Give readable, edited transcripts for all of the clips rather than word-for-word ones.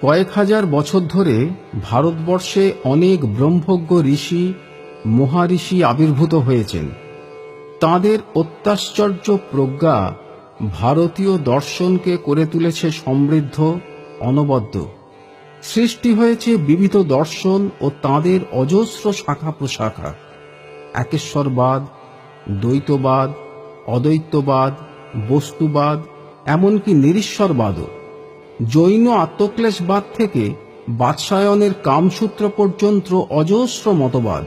কয়েক হাজার বছর ধরে ভারতবর্ষে অনেক ব্রহ্মজ্ঞ ঋষি মহাঋষি আবির্ভূত হয়েছেন। তাঁদের অত্যাশ্চর্য প্রজ্ঞা ভারতীয় দর্শনকে করে তুলেছে সমৃদ্ধ, অনবদ্য। সৃষ্টি হয়েছে বিবিধ দর্শন ও তাঁদের অজস্র শাখা প্রশাখা। একেশ্বরবাদ, দ্বৈতবাদ, অদ্বৈতবাদ, বস্তুবাদ, এমনকি নিরীশ্বরবাদও। জৈন আত্মক্লেশবাদ থেকে বাৎসায়নের কামসূত্র পর্যন্ত অজস্র মতবাদ,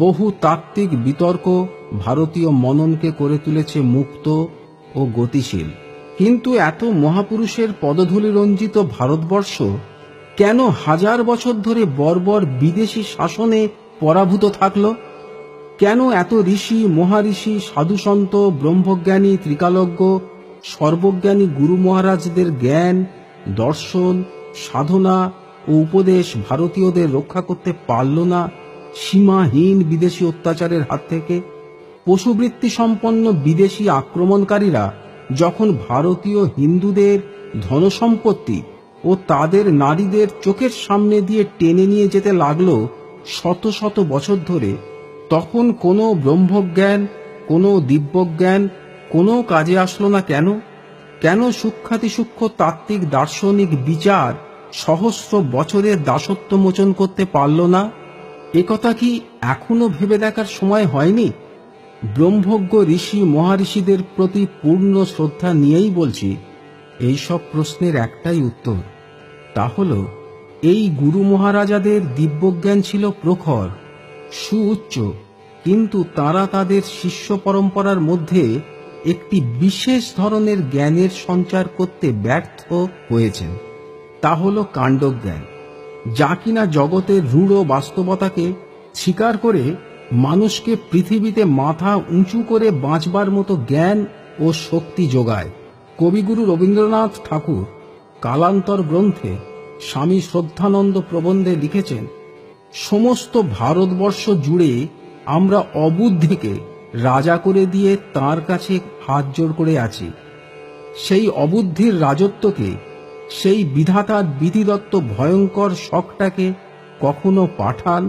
বহু তাত্ত্বিক বিতর্ক ভারতীয় মননকে করে তুলেছে মুক্ত ও গতিশীল। কিন্তু এত মহাপুরুষের পদধূলি রঞ্জিত ভারতবর্ষ কেন হাজার বছর ধরে বর্বর বিদেশি শাসনে পরাভূত থাকল? কেন এত ঋষি মহাঋষি সাধুসন্ত ব্রহ্মজ্ঞানী ত্রিকালজ্ঞ সর্বজ্ঞানী গুরু মহারাজদের জ্ঞান, দর্শন, সাধনা ও উপদেশ ভারতীয়দের রক্ষা করতে পারল না সীমাহীন বিদেশি অত্যাচারের হাত থেকে? পশুবৃত্তি সম্পন্ন বিদেশি আক্রমণকারীরা যখন ভারতীয় হিন্দুদের ধনসম্পত্তি ও তাদের নারীদের চোখের সামনে দিয়ে টেনে নিয়ে যেতে লাগল শত শত বছর ধরে, তখন কোনো ব্রহ্মজ্ঞান, কোনো দিব্যজ্ঞান কোনো কাজে আসলো না কেন? কেন সূক্ষ্মাতিসূক্ষ্ম তাত্ত্বিক দার্শনিক বিচার সহস্র বছরের দাসত্ব মোচন করতে পারল না? একথা কি এখনো ভেবে দেখার সময় হয়নি? ব্রহ্মজ্ঞ ঋষি মহাঋষিদের প্রতি পূর্ণ শ্রদ্ধা নিয়েই বলছি, এইসব প্রশ্নের একটাই উত্তর, তা হল এই গুরু মহারাজাদের দিব্যজ্ঞান ছিল প্রখর, সুউচ্চ, কিন্তু তারা তাদের শিষ্য পরম্পরার মধ্যে একটি বিশেষ ধরনের জ্ঞানের সঞ্চার করতে ব্যর্থ হয়েছেন। তা হল কাণ্ডজ্ঞান, যা কিনা জগতের রূঢ় বাস্তবতাকে স্বীকার করে মানুষকে পৃথিবীতে মাথা উঁচু করে বাঁচবার মতো জ্ঞান ও শক্তি যোগায়। কবিগুরু রবীন্দ্রনাথ ঠাকুর কালান্তর গ্রন্থে স্বামী শ্রদ্ধানন্দ প্রবন্ধে লিখেছেন, সমস্ত ভারতবর্ষ জুড়ে আমরা অবুদ্ধিকে রাজা করে দিয়ে তার কাছে হাত জোড় করে আছি। সেই অবুদ্ধির রাজত্বকে, সেই বিধাতার বিধিদত্ত ভয়ঙ্কর শখটাকে কখনো পাঠান,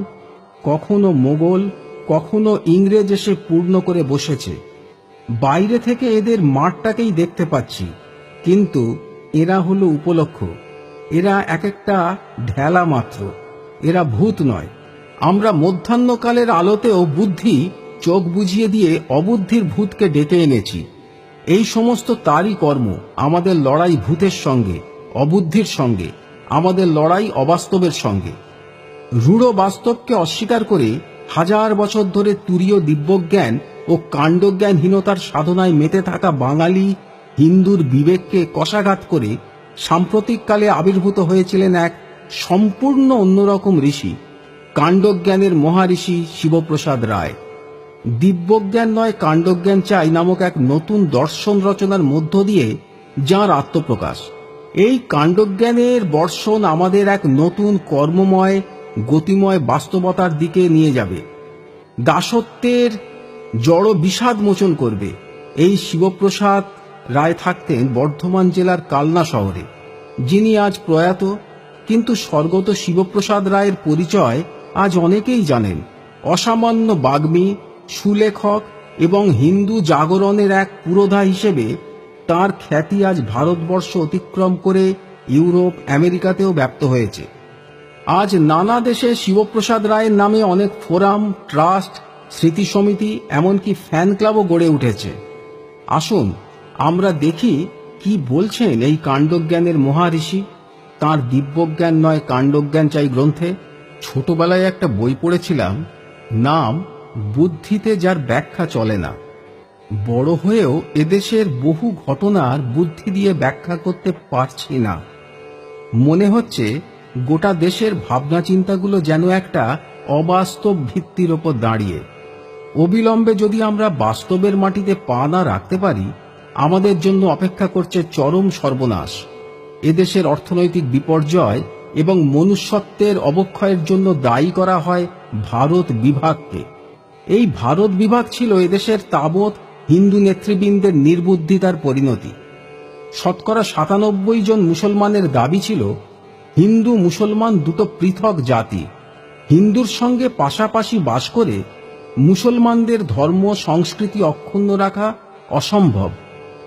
কখনো মোগল, কখনো ইংরেজ এসে পূর্ণ করে বসেছে। বাইরে থেকে এদের মাঠটাকেই দেখতে পাচ্ছি, কিন্তু এরা হলো উপলক্ষ, এরা এক একটা ঢেলা মাত্র, এরা ভূত নয়। আমরা মধ্যাহ্নকালের আলোতেও বুদ্ধি চোখ বুঝিয়ে দিয়ে অবুদ্ধির ভূতকে ডেকে এনেছি। এই সমস্ত তারই কর্ম। আমাদের লড়াই ভূতের সঙ্গে, অবুদ্ধির সঙ্গে, আমাদের লড়াই অবাস্তবের সঙ্গে। রূঢ় বাস্তবকে অস্বীকার করে হাজার বছর ধরে তুরীয় দিব্যজ্ঞান ও কাণ্ডজ্ঞানহীনতার সাধনায় মেতে থাকা বাঙালি হিন্দুর বিবেককে কষাঘাত করে সাম্প্রতিককালে আবির্ভূত হয়েছিলেন এক সম্পূর্ণ অন্যরকম ঋষি, কাণ্ডজ্ঞানের মহাঋষি শিবপ্রসাদ রায়। দিব্যজ্ঞান নয় কাণ্ডজ্ঞান চাই নামক এক নতুন দর্শন রচনার মধ্য দিয়ে যাঁর আত্মপ্রকাশ। এই কাণ্ডজ্ঞানের বর্ষণ আমাদের এক নতুন কর্মময় গতিময় বাস্তবতার দিকে নিয়ে যাবে, দাসত্বের জড় বিষাদ মোচন করবে। এই শিবপ্রসাদ রায় থাকতেন বর্ধমান জেলার কালনা শহরে, যিনি আজ প্রয়াত, কিন্তু স্বর্গত শিবপ্রসাদ রায়ের পরিচয় আজ অনেকেই জানেন। অসামান্য বাগ্মী, সুলেখক এবং হিন্দু জাগরণের এক পুরোধা হিসেবে তার খ্যাতি আজ ভারতবর্ষ অতিক্রম করে ইউরোপ, আমেরিকাতেও ব্যাপ্ত হয়েছে। আজ নানা দেশে শিবপ্রসাদ রায়ের নামে অনেক ফোরাম, ট্রাস্ট, স্মৃতি সমিতি, এমনকি ফ্যান ক্লাবও গড়ে উঠেছে। আসুন আমরা দেখি কি বলছেন এই কাণ্ডজ্ঞানের মহাঋষি তাঁর দিব্যজ্ঞান নয় কাণ্ডজ্ঞান চাই গ্রন্থে। ছোটবেলায় একটা বই পড়েছিলাম, নাম বুদ্ধিতে যার ব্যাখ্যা চলে না। বড় হয়েও এদেশের বহু ঘটনার বুদ্ধি দিয়ে ব্যাখ্যা করতে পারছি না। মনে হচ্ছে গোটা দেশের ভাবনা চিন্তাগুলো যেন একটা অবাস্তব ভিত্তির ওপর দাঁড়িয়ে। অবিলম্বে যদি আমরা বাস্তবের মাটিতে পা না রাখতে পারি, আমাদের জন্য অপেক্ষা করছে চরম সর্বনাশ। এদেশের অর্থনৈতিক বিপর্যয় এবং মনুষ্যত্বের অবক্ষয়ের জন্য দায়ী করা হয় ভারত বিভাগকে। এই ভারত বিভাগ ছিল এদেশের তাবৎ হিন্দু নেতৃবৃন্দের নির্বুদ্ধিতার পরিণতি। শতকরা ৯৭ জন মুসলমানের দাবি ছিল হিন্দু মুসলমান দুটো পৃথক জাতি। হিন্দুর সঙ্গে পাশাপাশি বাস করে মুসলমানদের ধর্ম সংস্কৃতি অক্ষুণ্ণ রাখা অসম্ভব।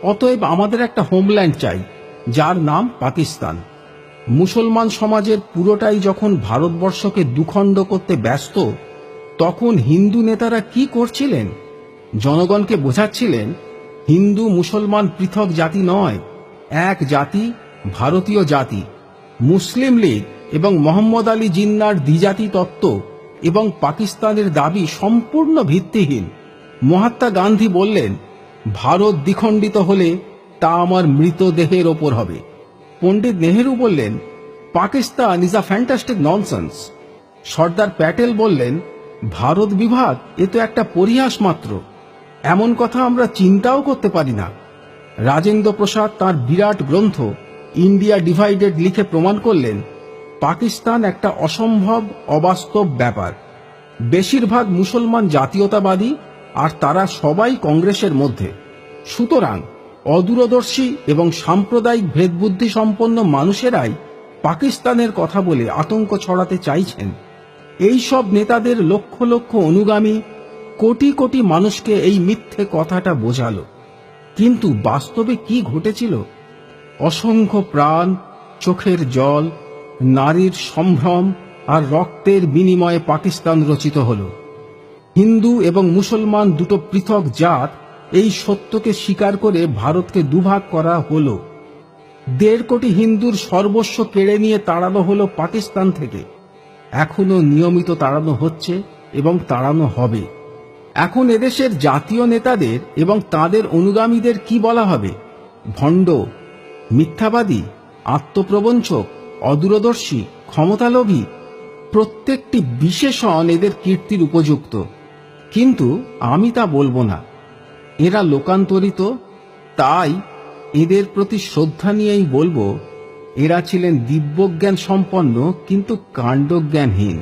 অতএব আমাদের একটা হোমল্যান্ড চাই, যার নাম পাকিস্তান। মুসলমান সমাজের পুরোটাই যখন ভারতবর্ষকে দুখণ্ড করতে ব্যস্ত, তখন হিন্দু নেতারা কি করছিলেন? জনগণকে বোঝাচ্ছিলেন হিন্দু মুসলমান পৃথক জাতি নয়, এক জাতি, ভারতীয় জাতি। মুসলিম লীগ এবং মোহাম্মদ আলী জিন্নার দ্বিজাতি তত্ত্ব এবং পাকিস্তানের দাবি সম্পূর্ণ ভিত্তিহীন। মহাত্মা গান্ধী বললেন, ভারত দ্বিখণ্ডিত হলে তা আমার মৃতদেহের ওপর হবে। পণ্ডিত নেহেরু বললেন, Pakistan is a fantastic nonsense. Sardar Patel বললেন, ভারত বিভাগ এ তো একটা পরিহাস মাত্র, এমন কথা আমরা চিন্তাও করতে পারি না। রাজেন্দ্র প্রসাদ তাঁর বিরাট গ্রন্থ ইন্ডিয়া ডিভাইডেড লিখে প্রমাণ করলেন, পাকিস্তান একটা অসম্ভব অবাস্তব ব্যাপার। বেশিরভাগ মুসলমান জাতীয়তাবাদী, আর তারা সবাই কংগ্রেসের মধ্যে। সুতরাং অদূরদর্শী এবং সাম্প্রদায়িক ভেদবুদ্ধি সম্পন্ন মানুষেরাই পাকিস্তানের কথা বলে আতঙ্ক ছড়াতে চাইছেন। এই সব নেতাদের লক্ষ লক্ষ অনুগামী কোটি কোটি মানুষকে এই মিথ্যে কথাটা বোঝালো। কিন্তু বাস্তবে কি ঘটেছিল? অসংখ্য প্রাণ, চোখের জল, নারীর সম্ভ্রম আর রক্তের বিনিময়ে পাকিস্তান রচিত হল। হিন্দু এবং মুসলমান দুটো পৃথক জাত, এই সত্যকে স্বীকার করে ভারতকে দুভাগ করা হলো। 1.5 কোটি হিন্দুর সর্বস্ব কেড়ে নিয়ে তাড়ানো হলো পাকিস্তান থেকে। এখনো নিয়মিত তাড়ানো হচ্ছে এবং তাড়ানো হবে। এখন এদেশের জাতীয় নেতাদের এবং তাদের অনুগামীদের কি বলা হবে? ভণ্ড, মিথ্যাবাদী, আত্মপ্রবঞ্চক, অদূরদর্শী, ক্ষমতালোভী। প্রত্যেকটি বিশেষণ এদের কীর্তির উপযুক্ত, কিন্তু আমি তা বলবো না। এরা লোকান্তরিত, তাই এদের প্রতি শ্রদ্ধা নিয়েই বলবো, এরা ছিলেন দিব্যজ্ঞান সম্পন্ন কিন্তু কাণ্ডজ্ঞানহীন।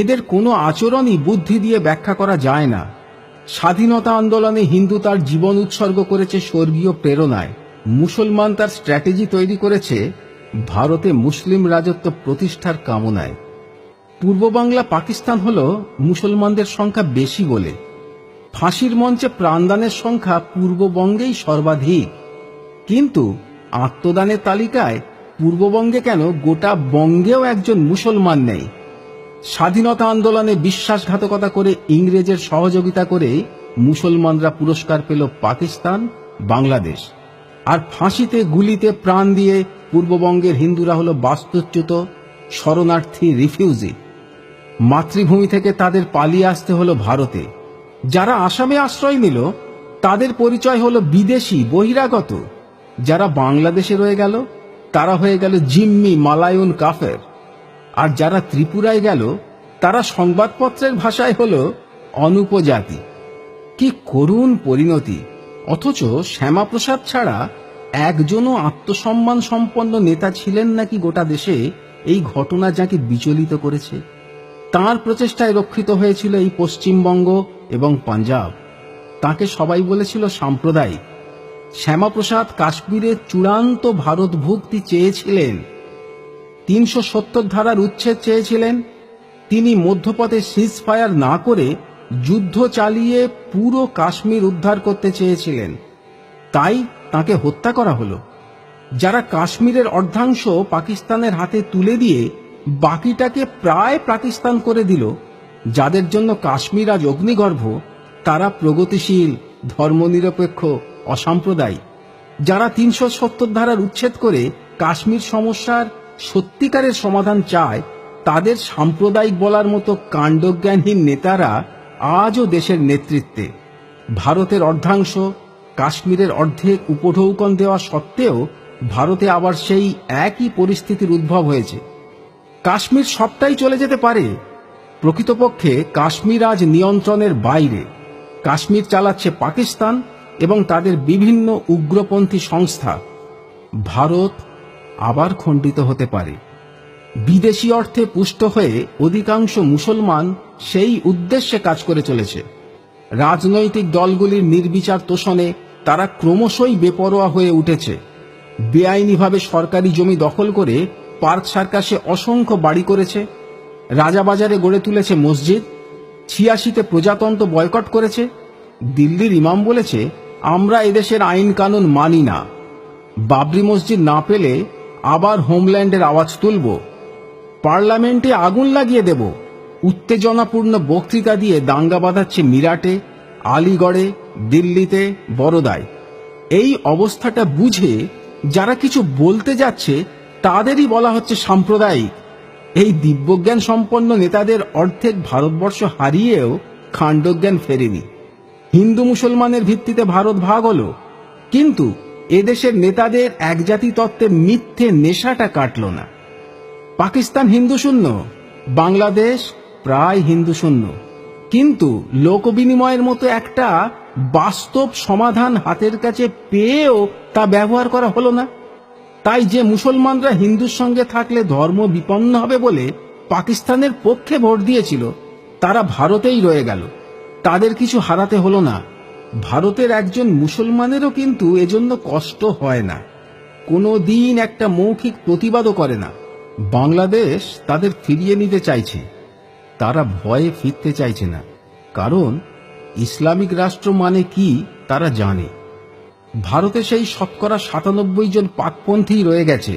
এদের কোনো আচরণই বুদ্ধি দিয়ে ব্যাখ্যা করা যায় না। স্বাধীনতা আন্দোলনে হিন্দু তার জীবন উৎসর্গ করেছে স্বর্গীয় প্রেরণায়, মুসলমান তার স্ট্র্যাটেজি তৈরি করেছে ভারতে মুসলিম রাজত্ব প্রতিষ্ঠার কামনায়। পূর্ব বাংলা পাকিস্তান হল মুসলমানদের সংখ্যা বেশি বলে। ফাঁসির মঞ্চে প্রাণদানের সংখ্যা পূর্ববঙ্গেই সর্বাধিক, কিন্তু আত্মদানের তালিকায় পূর্ববঙ্গে কেন গোটা বঙ্গেও একজন মুসলমান নেই। স্বাধীনতা আন্দোলনে বিশ্বাসঘাতকতা করে ইংরেজের সহযোগিতা করে মুসলমানরা পুরস্কার পেল পাকিস্তান, বাংলাদেশ। আর ফাঁসিতে গুলিতে প্রাণ দিয়ে পূর্ববঙ্গের হিন্দুরা হলো বাস্তুচ্যুত, শরণার্থী, রিফিউজি। মাতৃভূমি থেকে তাদের পালিয়ে আসতে হলো ভারতে। যারা আসামে আশ্রয় নিল তাদের পরিচয় হলো বিদেশি, বহিরাগত। যারা বাংলাদেশে রয়ে গেল তারা হয়ে গেল জিম্মি, মালায়ুন, কাফের। আর যারা ত্রিপুরায় গেল তারা সংবাদপত্রের ভাষায় হলো অনুপজাতি। কি করুণ পরিণতি! অথচ শ্যামাপ্রসাদ ছাড়া একজনও আত্মসম্মান সম্পন্ন নেতা ছিলেন নাকি গোটা দেশে এই ঘটনা যাকে বিচলিত করেছে। তাঁর প্রচেষ্টায় রক্ষিত হয়েছিল এই পশ্চিমবঙ্গ এবং পাঞ্জাব। তাকে সবাই বলেছিল সাম্প্রদায়িক। শ্যামাপ্রসাদ কাশ্মীরের চূড়ান্ত ভারতভুক্তি চেয়েছিলেন, 370 ধারার উচ্ছেদ চেয়েছিলেন। তিনি মধ্যপথে সিজ ফায়ার না করে যুদ্ধ চালিয়ে পুরো কাশ্মীর উদ্ধার করতে চেয়েছিলেন, তাই তাকে হত্যা করা হলো। যারা কাশ্মীরের অর্ধাংশ পাকিস্তানের হাতে তুলে দিয়ে বাকিটাকে প্রায় পাকিস্তান করে দিল, যাদের জন্য কাশ্মীর আজ অগ্নিগর্ভ, তারা প্রগতিশীল, ধর্মনিরপেক্ষ, অসাম্প্রদায়িক। যারা 370 ধারার উচ্ছেদ করে কাশ্মীর সমস্যার সত্যিকারের সমাধান চায়, তাদের সাম্প্রদায়িক বলার মতো কাণ্ডজ্ঞানহীন নেতারা আজও দেশের নেতৃত্বে। ভারতের অর্ধাংশ, কাশ্মীরের অর্ধেক উপঢৌকন দেওয়া সত্ত্বেও ভারতে আবার সেই একই পরিস্থিতির উদ্ভব হয়েছে। কাশ্মীর সবটাই চলে যেতে পারে, প্রকৃতপক্ষে কাশ্মীর আজ নিয়ন্ত্রণের বাইরে। কাশ্মীর চালাচ্ছে পাকিস্তান এবং তাদের বিভিন্ন উগ্রপন্থী সংস্থা। ভারত আবার খণ্ডিত হতে পারে। বিদেশি অর্থে পুষ্ট হয়ে অধিকাংশ মুসলমান সেই উদ্দেশ্যে কাজ করে চলেছে। রাজনৈতিক দলগুলির নির্বিচার তোষণে তারা ক্রমশই বেপরোয়া হয়ে উঠেছে। বেআইনিভাবে সরকারি জমি দখল করে পার্ক সার্কাসে অসংখ্য বাড়ি করেছে, রাজাবাজারে গড়ে তুলেছে মসজিদ, ৮৬তে প্রজাতন্ত্র বয়কট করেছে। দিল্লির ইমাম বলেছে, আমরা এদেশের আইন কানুন মানি না, বাবরি মসজিদ না পেলে আবার হোমল্যান্ডের আওয়াজ তুলব, পার্লামেন্টে আগুন লাগিয়ে দেব। উত্তেজনাপূর্ণ বক্তৃতা দিয়ে দাঙ্গা বাঁধাচ্ছে মিরাটে, আলিগড়ে, দিল্লিতে, বরোদায়। এই অবস্থাটা বুঝে যারা কিছু বলতে যাচ্ছে তাদেরই বলা হচ্ছে সাম্প্রদায়িক। এই দিব্যজ্ঞান সম্পন্ন নেতাদের অর্ধেক ভারতবর্ষ হারিয়েও খান্ডজ্ঞান ফেরেনি। হিন্দু মুসলমানের ভিত্তিতে ভারত ভাগ হলো, কিন্তু এদেশের নেতাদের একজাতি তত্ত্বের মিথ্যে নেশাটা কাটল না। পাকিস্তান হিন্দু শূন্য, বাংলাদেশ প্রায় হিন্দু শূন্য, কিন্তু লোক বিনিময়ের মতো একটা বাস্তব সমাধান হাতের কাছে পেয়েও তা ব্যবহার করা হলো না। তাই যে মুসলমানরা হিন্দুর সঙ্গে থাকলে ধর্ম বিপন্ন হবে বলে পাকিস্তানের পক্ষে ভোট দিয়েছিল, তারা ভারতেই রয়ে গেল, তাদের কিছু হারাতে হলো না। ভারতের একজন মুসলমানেরও কিন্তু এজন্য কষ্ট হয় না, কোনো দিন একটা মৌখিক প্রতিবাদও করে না। বাংলাদেশ তাদের ফিরিয়ে নিতে চাইছে, তারা ভয়ে ফিরতে চাইছে না, কারণ ইসলামিক রাষ্ট্র মানে কি তারা জানে। ভারতে সেই ৯৭% জন পাকপন্থী রয়ে গেছে,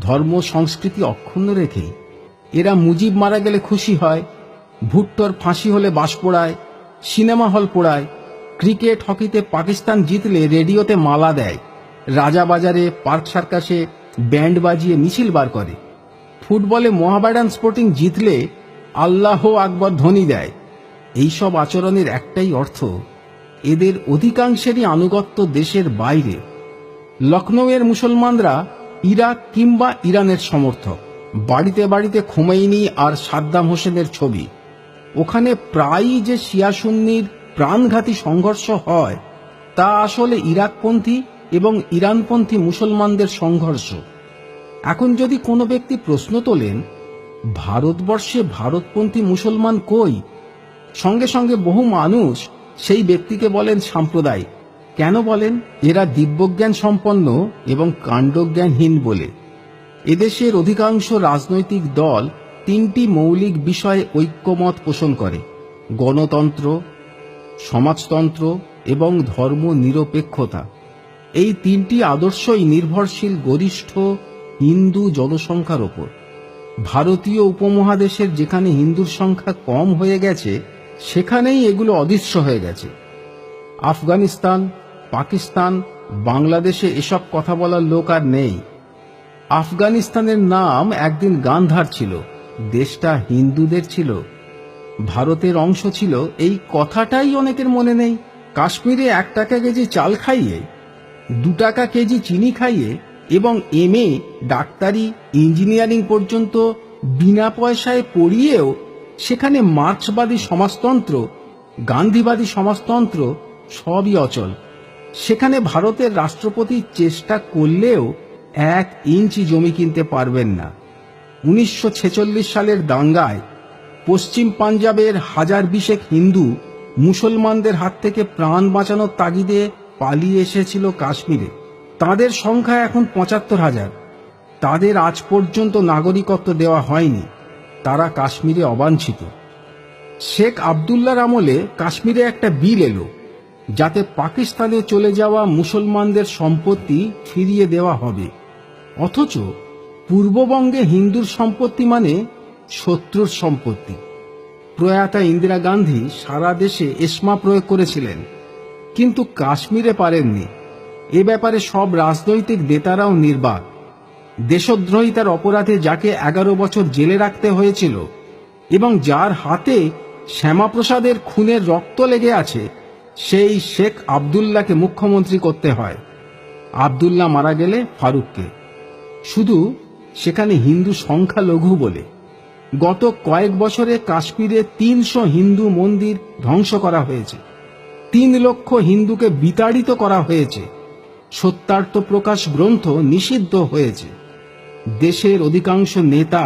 ধর্ম সংস্কৃতি অক্ষুণ্ণ রেখেই। এরা মুজিব মারা গেলে খুশি হয়, ভুট্টোর ফাঁসি হলে বাস পোড়ায়, সিনেমা হল পোড়ায়, ক্রিকেট হকিতে পাকিস্তান জিতলে রেডিওতে মালা দেয়, রাজাবাজারে পার্ক সার্কাসে ব্যান্ড বাজিয়ে মিছিল বার করে, ফুটবলে মোহামেডান স্পোর্টিং জিতলে আল্লাহ আকবর ধ্বনি দেয়। এইসব আচরণের একটাই অর্থ, এদের অধিকাংশেরই আনুগত্য দেশের বাইরে। লখনৌয়ের মুসলমানরা ইরাক কিংবা ইরানের সমর্থক, বাড়িতে বাড়িতে খোমেনি আর সাদ্দাম হোসেনের ছবি। ওখানে প্রায়ই যে শিয়া সুন্নির প্রাণঘাতী সংঘর্ষ হয়, তা আসলে ইরাকপন্থী এবং ইরানপন্থী মুসলমানদের সংঘর্ষ। এখন যদি কোনো ব্যক্তি প্রশ্ন তোলেন, ভারতবর্ষে ভারতপন্থী মুসলমান কই, সঙ্গে সঙ্গে বহু মানুষ সেই ব্যক্তিকে বলেন সাম্প্রদায়িক। কেন বলেন? এরা দিব্যজ্ঞান সম্পন্ন এবং কাণ্ডজ্ঞানহীন বলে। এদেশের অধিকাংশ রাজনৈতিক দল ৩টি মৌলিক বিষয়ে ঐক্যমত পোষণ করে: গণতন্ত্র, সমাজতন্ত্র এবং ধর্ম নিরপেক্ষতা। এই ৩টি আদর্শই নির্ভরশীল গরিষ্ঠ হিন্দু জনসংখ্যার ওপর। ভারতীয় উপমহাদেশের যেখানে হিন্দুর সংখ্যা কম হয়ে গেছে, সেখানেই এগুলো অদৃশ্য হয়ে গেছে। আফগানিস্তান, পাকিস্তান, বাংলাদেশে এসব কথা বলার লোক আর নেই। আফগানিস্তানের নাম একদিন গান্ধার ছিল, দেশটা হিন্দুদের ছিল, ভারতের অংশ ছিল, এই কথাটাই অনেকের মনে নেই। কাশ্মীরে ১ টাকা কেজি চাল খাইয়ে, ২ টাকা কেজি চিনি খাইয়ে এবং MA, ডাক্তারি, ইঞ্জিনিয়ারিং পর্যন্ত বিনা পয়সায় পড়িয়েও সেখানে মার্ক্সবাদী সমাজতন্ত্র, গান্ধীবাদী সমাজতন্ত্র সবই অচল। সেখানে ভারতের রাষ্ট্রপতি চেষ্টা করলেও ১ ইঞ্চি জমি কিনতে পারবেন না। ১৯৪৬ সালের দাঙ্গায় পশ্চিম পাঞ্জাবের ১০২০ হিন্দু মুসলমানদের হাত থেকে প্রাণ বাঁচানোর তাগিদে পালিয়ে এসেছিল কাশ্মীরে। তাদের সংখ্যা এখন ৭৫,০০০। তাদের আজ পর্যন্ত নাগরিকত্ব দেওয়া হয়নি, তারা কাশ্মীরে অবাঞ্ছিত। শেখ আবদুল্লাহর আমলে কাশ্মীরে একটা বিল এলো, যাতে পাকিস্তানে চলে যাওয়া মুসলমানদের সম্পত্তি ফিরিয়ে দেওয়া হবে। অথচ পূর্ববঙ্গে হিন্দুর সম্পত্তি মানে শত্রুর সম্পত্তি। প্রয়াতা ইন্দিরা গান্ধী সারা দেশে এসমা প্রয়োগ করেছিলেন, কিন্তু কাশ্মীরে পারেননি। এ ব্যাপারে সব রাজনৈতিক নেতারাও নির্বাক। দেশদ্রোহিতার অপরাধে যাকে ১১ বছর জেলে রাখতে হয়েছিল এবং যার হাতে শ্যামাপ্রসাদের খুনের রক্ত লেগে আছে, সেই শেখ আবদুল্লাহকে মুখ্যমন্ত্রী করতে হয়। আবদুল্লাহ মারা গেলে ফারুককে, শুধু সেখানে হিন্দু সংখ্যালঘু বলে। গত কয়েক বছরে কাশ্মীরে ৩০০ হিন্দু মন্দির ধ্বংস করা হয়েছে, ৩ লক্ষ হিন্দুকে বিতাড়িত করা হয়েছে, সত্যার্থ প্রকাশ গ্রন্থ নিষিদ্ধ হয়েছে। দেশের অধিকাংশ নেতা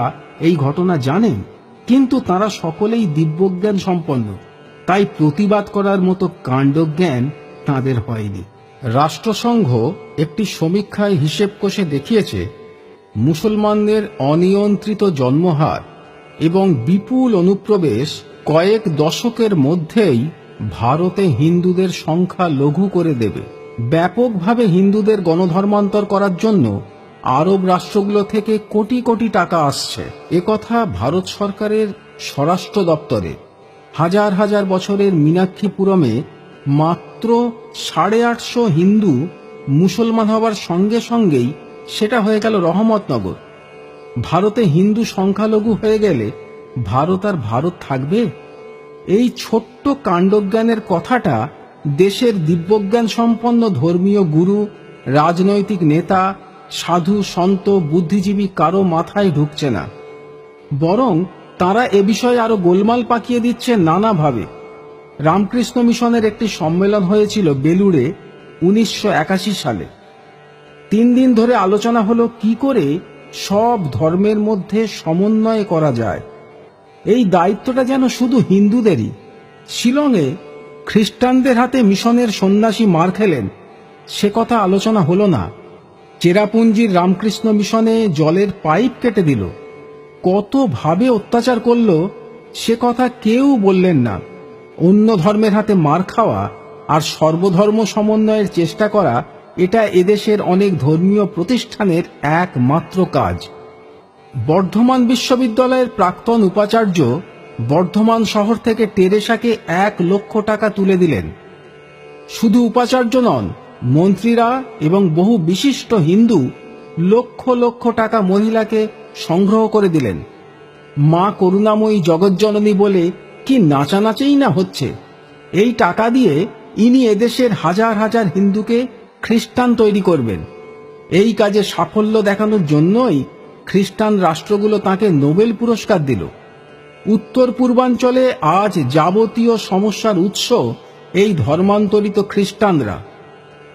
এই ঘটনা জানেন, কিন্তু তারা সকলেই দিব্যজ্ঞান সম্পন্ন, তাই প্রতিবাদ করার মতো কাণ্ডজ্ঞান তাঁদের হয়নি। রাষ্ট্রসংঘ একটি সমীক্ষায় হিসেব কষে দেখিয়েছে, মুসলমানদের অনিয়ন্ত্রিত জন্মহার এবং বিপুল অনুপ্রবেশ কয়েক দশকের মধ্যেই ভারতে হিন্দুদের সংখ্যা লঘু করে দেবে। ব্যাপকভাবে হিন্দুদের গণধর্মান্তর করার জন্য আরব রাষ্ট্রগুলো থেকে কোটি কোটি টাকা আসছে, একথা ভারত সরকারের স্বরাষ্ট্র দপ্তরে। হাজার হাজার বছরের মীনাক্ষীপুরমে মাত্র 850 হিন্দু মুসলমান হবার সঙ্গে সঙ্গেই সেটা হয়ে গেল রহমতনগর। ভারতে হিন্দু সংখ্যালঘু হয়ে গেলে ভারত আর ভারত থাকবে? এই ছোট্ট কাণ্ডজ্ঞানের কথাটা দেশের দিব্যজ্ঞান সম্পন্ন ধর্মীয় গুরু, রাজনৈতিক নেতা, সাধু সন্ত, বুদ্ধিজীবী কারো মাথায় ঢুকছে না। বরং তারা এ বিষয়ে আরো গোলমাল পাকিয়ে দিচ্ছে নানাভাবে। রামকৃষ্ণ মিশনের একটি সম্মেলন হয়েছিল বেলুড়ে 1981 সালে। 3 দিন ধরে আলোচনা হলো কি করে সব ধর্মের মধ্যে সমন্বয় করা যায়। এই দায়িত্বটা যেন শুধু হিন্দুদেরই। শিলংয়ে খ্রিস্টানদের হাতে মিশনের সন্ন্যাসী মার খেলেন, সে কথা আলোচনা হলো না। চেরাপুঞ্জির রামকৃষ্ণ মিশনে জলের পাইপ কেটে দিল, কতভাবে অত্যাচার করল সে কথা কেউ বললেন না। অন্য ধর্মের হাতে মার খাওয়া আর সর্বধর্ম সমন্বয়ের চেষ্টা করা, এটা এদেশের অনেক ধর্মীয় প্রতিষ্ঠানের একমাত্র কাজ। বর্ধমান বিশ্ববিদ্যালয়ের প্রাক্তন উপাচার্য বর্ধমান শহর থেকে টেরেসাকে 1 লক্ষ টাকা তুলে দিলেন। শুধু উপাচার্য নন, মন্ত্রীরা এবং বহু বিশিষ্ট হিন্দু লক্ষ লক্ষ টাকা মহিলাকে সংগ্রহ করে দিলেন। মা করুণাময়ী জগজ্জননী বলে কি নাচানাচিই না হচ্ছে। এই টাকা দিয়ে ইনি এদেশের হাজার হাজার হিন্দুকে খ্রিস্টান তৈরি করবেন। এই কাজে সাফল্য দেখানোর জন্যই খ্রিস্টান রাষ্ট্রগুলো তাকে নোবেল পুরস্কার দিল। উত্তর পূর্বাঞ্চলে আজ যাবতীয় সমস্যার উৎস এই ধর্মান্তরিত খ্রিস্টানরা।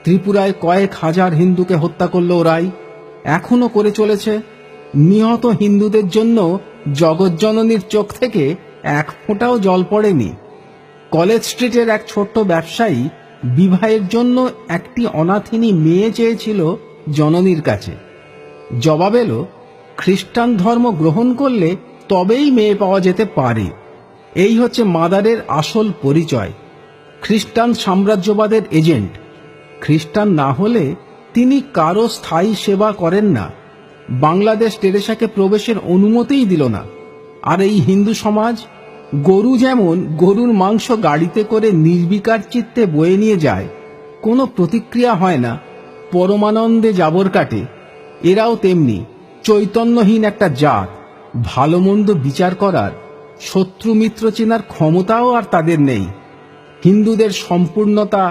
ত্রিপুরায় কয়েক হাজার হিন্দুকে হত্যা করল ওরাই, এখনো করে চলেছে। নিহত হিন্দুদের জন্য জগজ্জননীর চোখ থেকে এক ফোঁটাও জল পড়েনি। কলেজ স্ট্রিটের এক ছোট্ট ব্যবসায়ী বিবাহের জন্য একটি অনাথিনী মেয়ে চেয়েছিল জননীর কাছে। জবাব এলো, খ্রিস্টান ধর্ম গ্রহণ করলে তবেই মেয়ে পাওয়া যেতে পারে। এই হচ্ছে মাদারের আসল পরিচয়, খ্রিস্টান সাম্রাজ্যবাদের এজেন্ট। খ্রিস্টান না হলে তিনি কারো স্থায়ী সেবা করেন না। বাংলাদেশ টেরেসাকে প্রবেশের অনুমতিই দিল না। আর এই হিন্দু সমাজ, গরু যেমন গরুর মাংস গাড়িতে করে নির্বিকার চিত্তে বয়ে নিয়ে যায়, কোনো প্রতিক্রিয়া হয় না, পরমানন্দে জাবর কাটে, এরাও তেমনি চৈতন্যহীন একটা জাত। ভালো মন্দ বিচার করার, শত্রু মিত্র চেনার ক্ষমতাও আর তাদের নেই। হিন্দুদের সম্পূর্ণতা,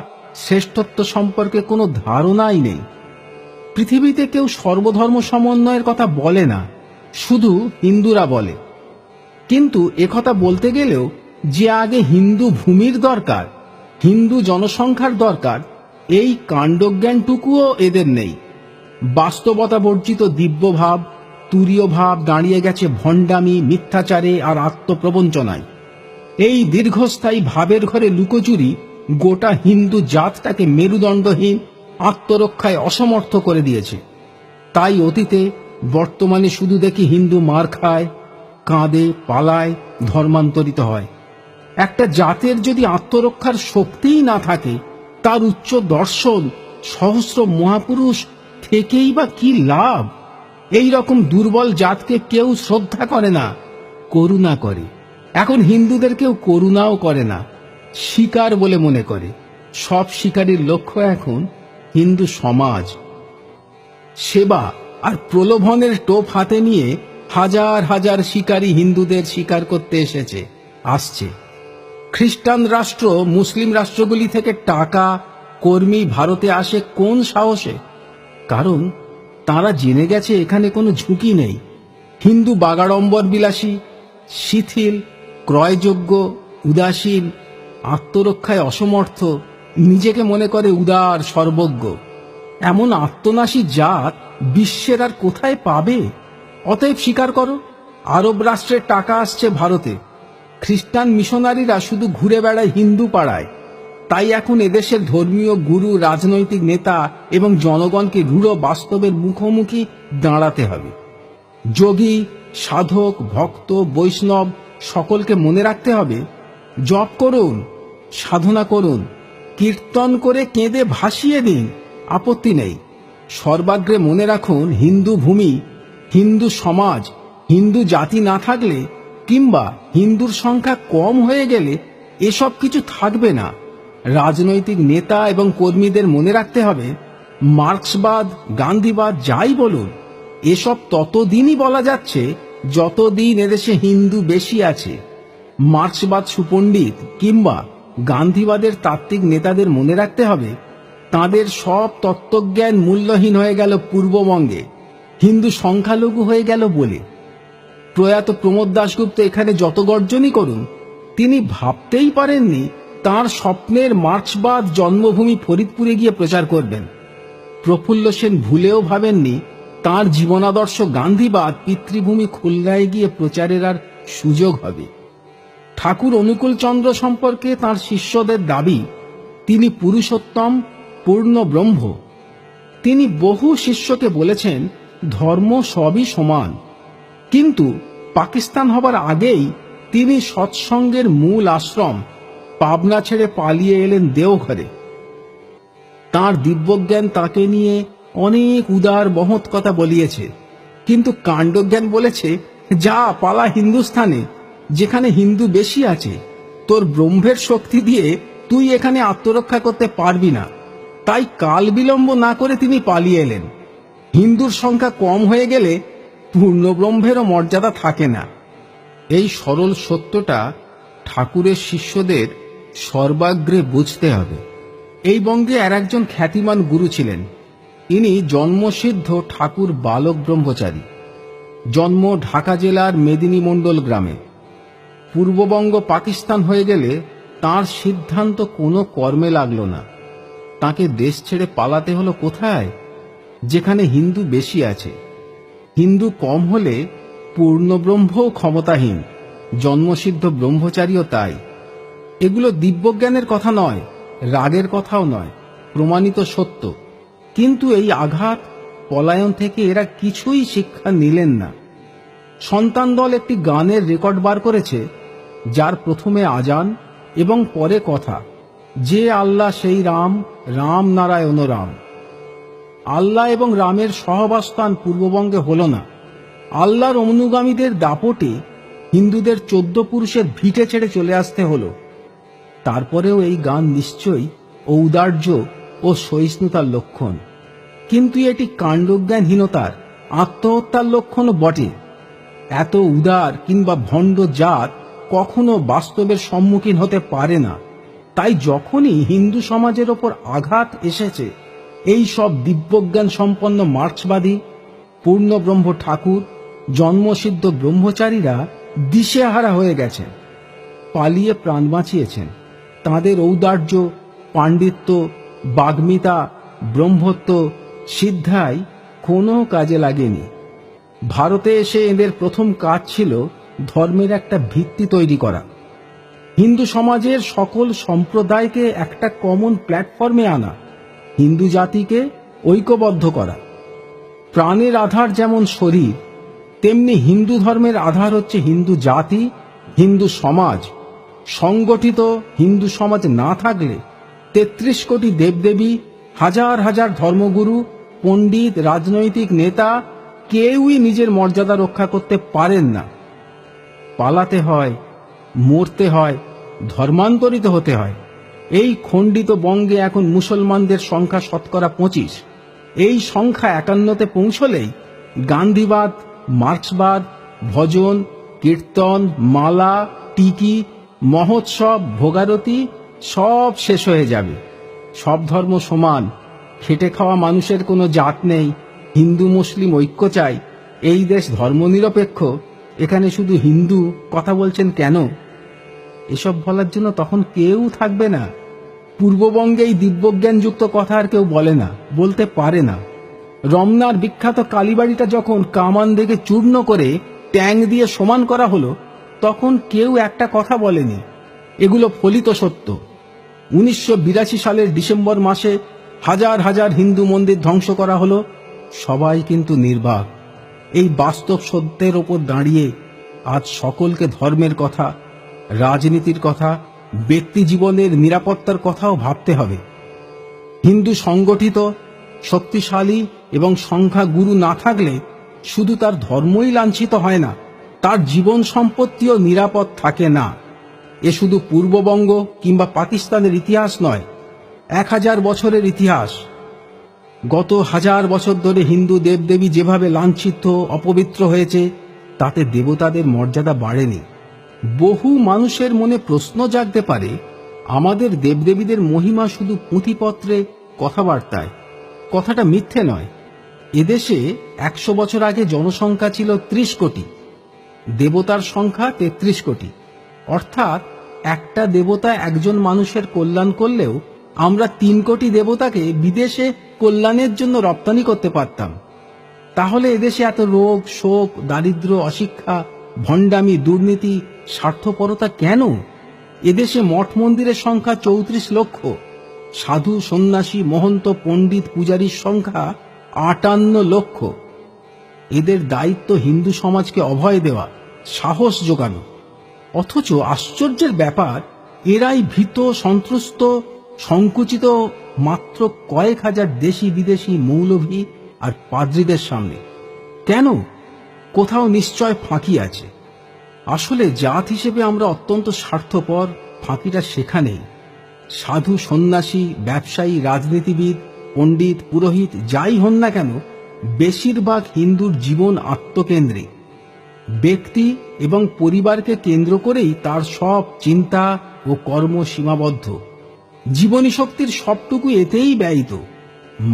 শ্রেষ্ঠত্ব সম্পর্কে কোনো ধারণাই নেই। পৃথিবীতে কেউ সর্বধর্ম সমন্বয়ের কথা বলে না, শুধু হিন্দুরা বলে। কিন্তু একথা বলতে গেলেও যে আগে হিন্দু ভূমির দরকার, হিন্দু জনসংখ্যার দরকার, এই কাণ্ডজ্ঞানটুকুও এদের নেই। বাস্তবতা বর্জিত দিব্যভাব, তুরীয় ভাব দাঁড়িয়ে গেছে ভণ্ডামি, মিথ্যাচারে আর আত্মপ্রবঞ্চনায়। এই দীর্ঘস্থায়ী ভাবের ঘরে লুকোচুরি গোটা হিন্দু জাতটাকে মেরুদণ্ডহীন, আত্মরক্ষায় অসমর্থ করে দিয়েছে। তাই অতীতে, বর্তমানে শুধু দেখি হিন্দু মার খায়, কাঁদে, পালায়, ধর্মান্তরিত হয়। একটা জাতের যদি আত্মরক্ষার শক্তিই না থাকে, তার উচ্চ দর্শন, সহস্র মহাপুরুষ থেকেই বা কি লাভ? এই রকম দুর্বল জাতকে কেউ শ্রদ্ধা করে না, করুণা করে। এখন হিন্দুদের কেউ করুণাও করে না, শিকার বলে মনে করে। সব শিকারীর লক্ষ্য এখন হিন্দু সমাজ। সেবা আর প্রলোভনের টোপ হাতে নিয়ে হাজার হাজার শিকারী হিন্দুদের শিকার করতে আসছে। খ্রিস্টান রাষ্ট্র, মুসলিম রাষ্ট্রগুলি থেকে টাকা, কর্মী ভারতে আসে কোন সাহসে? কারণ তারা জেনে গেছে এখানে কোনো ঝুঁকি নেই। হিন্দু বাগাড়ম্বর বিলাসী, শিথিল, ক্রয়যোগ্য, উদাসীন, আত্মরক্ষায় অসমর্থ, নিজেকে মনে করে উদার, সর্বজ্ঞ। এমন আত্মনাশী জাত বিশ্বের আর কোথায় পাবে? অতএব স্বীকার করো, আরব রাষ্ট্রের টাকা আসছে ভারতে। খ্রিস্টান মিশনারিরা শুধু ঘুরে বেড়ায় হিন্দু পাড়ায়। তাই এখন এদেশের ধর্মীয় গুরু, রাজনৈতিক নেতা এবং জনগণকে রূঢ় বাস্তবের মুখোমুখি দাঁড়াতে হবে। যোগী, সাধক, ভক্ত, বৈষ্ণব সকলকে মনে রাখতে হবে, জপ করুন, সাধনা করুন, কীর্তন করে কেঁদে ভাসিয়ে দিন, আপত্তি নেই। সর্বাগ্রে মনে রাখুন, হিন্দু ভূমি, হিন্দু সমাজ, হিন্দু জাতি না থাকলে কিংবা হিন্দুর সংখ্যা কম হয়ে গেলে এসব কিছু থাকবে না। রাজনৈতিক নেতা এবং কর্মীদের মনে রাখতে হবে, মার্ক্সবাদ, গান্ধীবাদ যাই বলুন, এসব ততদিনই বলা যাচ্ছে যতদিন এদেশে হিন্দু বেশি আছে। মার্ক্সবাদ সুপণ্ডিত কিংবা গান্ধীবাদের তাত্ত্বিক নেতাদের মনে রাখতে হবে, তাদের সব তত্ত্বজ্ঞান মূল্যহীন হয়ে গেল পূর্ববঙ্গে, হিন্দু সংখ্যালঘু হয়ে গেল বলে। প্রয়াত প্রমোদ দাশগুপ্ত এখানে যত গর্জনই করুন, তিনি ভাবতেই পারেননি তাঁর স্বপ্নের মার্ক্সবাদ জন্মভূমি ফরিদপুরে গিয়ে প্রচার করবেন। প্রফুল্ল সেন ভুলেও ভাবেননি তাঁর জীবনাদর্শ গান্ধীবাদ পিতৃভূমি খুলনায় গিয়ে প্রচারের আর সুযোগ হবে। ঠাকুর অনুকূল চন্দ্র সম্পর্কে তাঁর শিষ্যদের দাবি, তিনি পুরুষোত্তম, পূর্ণ ব্রহ্ম। তিনি বহু শিষ্যকে বলেছেন, ধর্ম সবই সমান। কিন্তু পাকিস্তান হবার আগেই তিনি সৎসঙ্গের মূল আশ্রম পাবনা ছেড়ে পালিয়ে এলেন দেওঘরে। তাঁর দিব্যজ্ঞান তাকে নিয়ে অনেক উদার মহৎ কথা বলিয়েছে, কিন্তু কাণ্ডজ্ঞান বলেছে, যা পালা হিন্দুস্থানে, যেখানে হিন্দু বেশি আছে। তোর ব্রহ্মের শক্তি দিয়ে তুই এখানে আত্মরক্ষা করতে পারবি না। তাই কাল বিলম্ব না করে তিনি পালিয়ে এলেন। হিন্দুর সংখ্যা কম হয়ে গেলে পূর্ণব্রহ্মেরও মর্যাদা থাকে না। এই সরল সত্যটা ঠাকুরের শিষ্যদের সর্বাগ্রে বুঝতে হবে। এই বঙ্গে আর একজন খ্যাতিমান গুরু ছিলেন। ইনি জন্মসিদ্ধ ঠাকুর বালক ব্রহ্মচারী। জন্ম ঢাকা জেলার মেদিনী মণ্ডল গ্রামে। পূর্ববঙ্গ পাকিস্তান হয়ে গেলে তাঁর সিদ্ধান্ত কোনো কর্মে লাগল না। তাকে দেশ ছেড়ে পালাতে হলো কোথায়? যেখানে হিন্দু বেশি আছে। হিন্দু কম হলে পূর্ণব্রহ্মও ক্ষমতাহীন, জন্মসিদ্ধ ব্রহ্মচারীও তাই। এগুলো দিব্যজ্ঞানের কথা নয়, রাগের কথাও নয়, প্রমাণিত সত্য। কিন্তু এই আঘাত, পলায়ন থেকে এরা কিছুই শিক্ষা নিলেন না। সন্তান দল একটি গানের রেকর্ড বার করেছে, যার প্রথমে আজান এবং পরে কথা, যে আল্লাহ সেই রাম, রাম নারায়ণ রাম। আল্লাহ এবং রামের সহবাস্থান পূর্ববঙ্গে হল না। আল্লাহর অনুগামীদের দাপটে হিন্দুদের 14 পুরুষের ভিটে ছেড়ে চলে আসতে হলো। তারপরেও এই গান নিশ্চয়ই ঔদার্য ও সহিষ্ণুতার লক্ষণ, কিন্তু এটি কাণ্ডজ্ঞানহীনতার, আত্মহত্যার লক্ষণও বটে। এত উদার কিংবা ভণ্ড জাত কখনো বাস্তবের সম্মুখীন হতে পারে না। তাই যখনই হিন্দু সমাজের ওপর আঘাত এসেছে, এই সব দিব্যজ্ঞান সম্পন্ন মার্ক্সবাদী, পূর্ণব্রহ্ম ঠাকুর, জন্মসিদ্ধ ব্রহ্মচারীরা দিশেহারা হয়ে গেছেন, পালিয়ে প্রাণ বাঁচিয়েছেন। তাঁদের ঔদার্য, পাণ্ডিত্য, বাগ্মিতা, ব্রহ্মত্ব, সিদ্ধাই কোনো কাজে লাগেনি। ভারতে এসে এদের প্রথম কাজ ছিল ধর্মের একটা ভিত্তি তৈরি করা, হিন্দু সমাজের সকল সম্প্রদায়কে একটা কমন প্ল্যাটফর্মে আনা, হিন্দু জাতিকে ঐক্যবদ্ধ করা। প্রাণের আধার যেমন শরীর, তেমনি হিন্দু ধর্মের আধার হচ্ছে হিন্দু জাতি, হিন্দু সমাজ। সংগঠিত হিন্দু সমাজ না থাকলে 33 কোটি দেবদেবী, হাজার হাজার ধর্মগুরু, পণ্ডিত, রাজনৈতিক নেতা কেউই নিজের মর্যাদা রক্ষা করতে পারেন না। পালাতে হয়, মরতে হয়, ধর্মান্তরিত হতে হয়। এই খণ্ডিত বঙ্গে এখন মুসলমানদের সংখ্যা শতকরা 25। এই সংখ্যা 51-তে পৌঁছলেই গান্ধীবাদ, মার্ক্সবাদ, ভজন, কীর্তন, মালা, টিকি, মহোৎসব, ভোগারতি সব শেষ হয়ে যাবে। সব ধর্ম সমান, খেটে খাওয়া মানুষের কোনো জাত নেই। হিন্দু মুসলিম ঐক্য চাই। এই দেশ ধর্মনিরপেক্ষ, এখানে শুধু হিন্দু কথা বলছেন কেন? এসব বলার জন্য তখন কেউ থাকবে না। পূর্ববঙ্গে এই দিব্যজ্ঞানযুক্ত কথা আর কেউ বলে না, বলতে পারে না। রমনার বিখ্যাত কালীবাড়িটা যখন কামান থেকে চূর্ণ করে ট্যাং দিয়ে সমান করা হলো, তখন কেউ একটা কথা বলেনি। এগুলো ফলিত সত্য। 1982 সালের ডিসেম্বর মাসে হাজার হাজার হিন্দু মন্দির ধ্বংস করা হলো, সবাই কিন্তু নির্বাক। এই বাস্তব সত্যের ওপর দাঁড়িয়ে আজ সকলকে ধর্মের কথা, রাজনীতির কথা, ব্যক্তি জীবনের নিরাপত্তার কথাও ভাবতে হবে। হিন্দু সংগঠিত, শক্তিশালী এবং সংখ্যাগুরু না থাকলে শুধু তার ধর্মই লাঞ্ছিত হয় না, তার জীবন সম্পত্তিও নিরাপদ থাকে না। এ শুধু পূর্ববঙ্গ কিংবা পাকিস্তানের ইতিহাস নয়, 1000 বছরের ইতিহাস। গত 1000 বছর ধরে হিন্দু দেবদেবী যেভাবে লাঞ্ছিত, অপবিত্র হয়েছে, তাতে দেবতাদের মর্যাদা বাড়েনি। বহু মানুষের মনে প্রশ্ন জাগতে পারে, আমাদের দেবদেবীদের মহিমা শুধু পুঁথিপত্রে, কথাবার্তায়। কথাটা মিথ্যে নয়। এদেশে 100 বছর আগে জনসংখ্যা ছিল 30 কোটি, দেবতার সংখ্যা 33 কোটি। অর্থাৎ একটা দেবতা একজন মানুষের কল্যাণ করলেও আমরা 3 কোটি দেবতাকে বিদেশে কল্যাণের জন্য রপ্তানি করতে পারতাম। তাহলে এদেশে এত রোগ, শোক, দারিদ্র, অশিক্ষা, ভণ্ডামি, দুর্নীতি, স্বার্থপরতা কেন? এদেশে মঠ মন্দিরের সংখ্যা 34 লক্ষ, সাধু, সন্ন্যাসী, মহন্ত, পণ্ডিত, পূজারীর সংখ্যা 58 লক্ষ। এদের দায়িত্ব হিন্দু সমাজকে অভয় দেওয়া, সাহস যোগানো। অথচ আশ্চর্যের ব্যাপার, এরাই ভীত, সন্ত্রস্ত, সংকুচিত মাত্র কয়েক হাজার দেশি বিদেশি মৌলভী আর পাদ্রীদের সামনে। কেন? কোথাও নিশ্চয় ফাঁকি আছে। আসলে জাত হিসেবে আমরা অত্যন্ত স্বার্থপর। ফাঁকিটা সেখানেই। সাধু, সন্ন্যাসী, ব্যবসায়ী, রাজনীতিবিদ, পণ্ডিত, পুরোহিত যাই হন না কেন, বেশিরভাগ হিন্দুর জীবন আত্মকেন্দ্রিক। ব্যক্তি এবং পরিবারকে কেন্দ্র করেই তার সব চিন্তা ও কর্ম সীমাবদ্ধ। জীবনী শক্তির সবটুকু এতেই ব্যয়িত।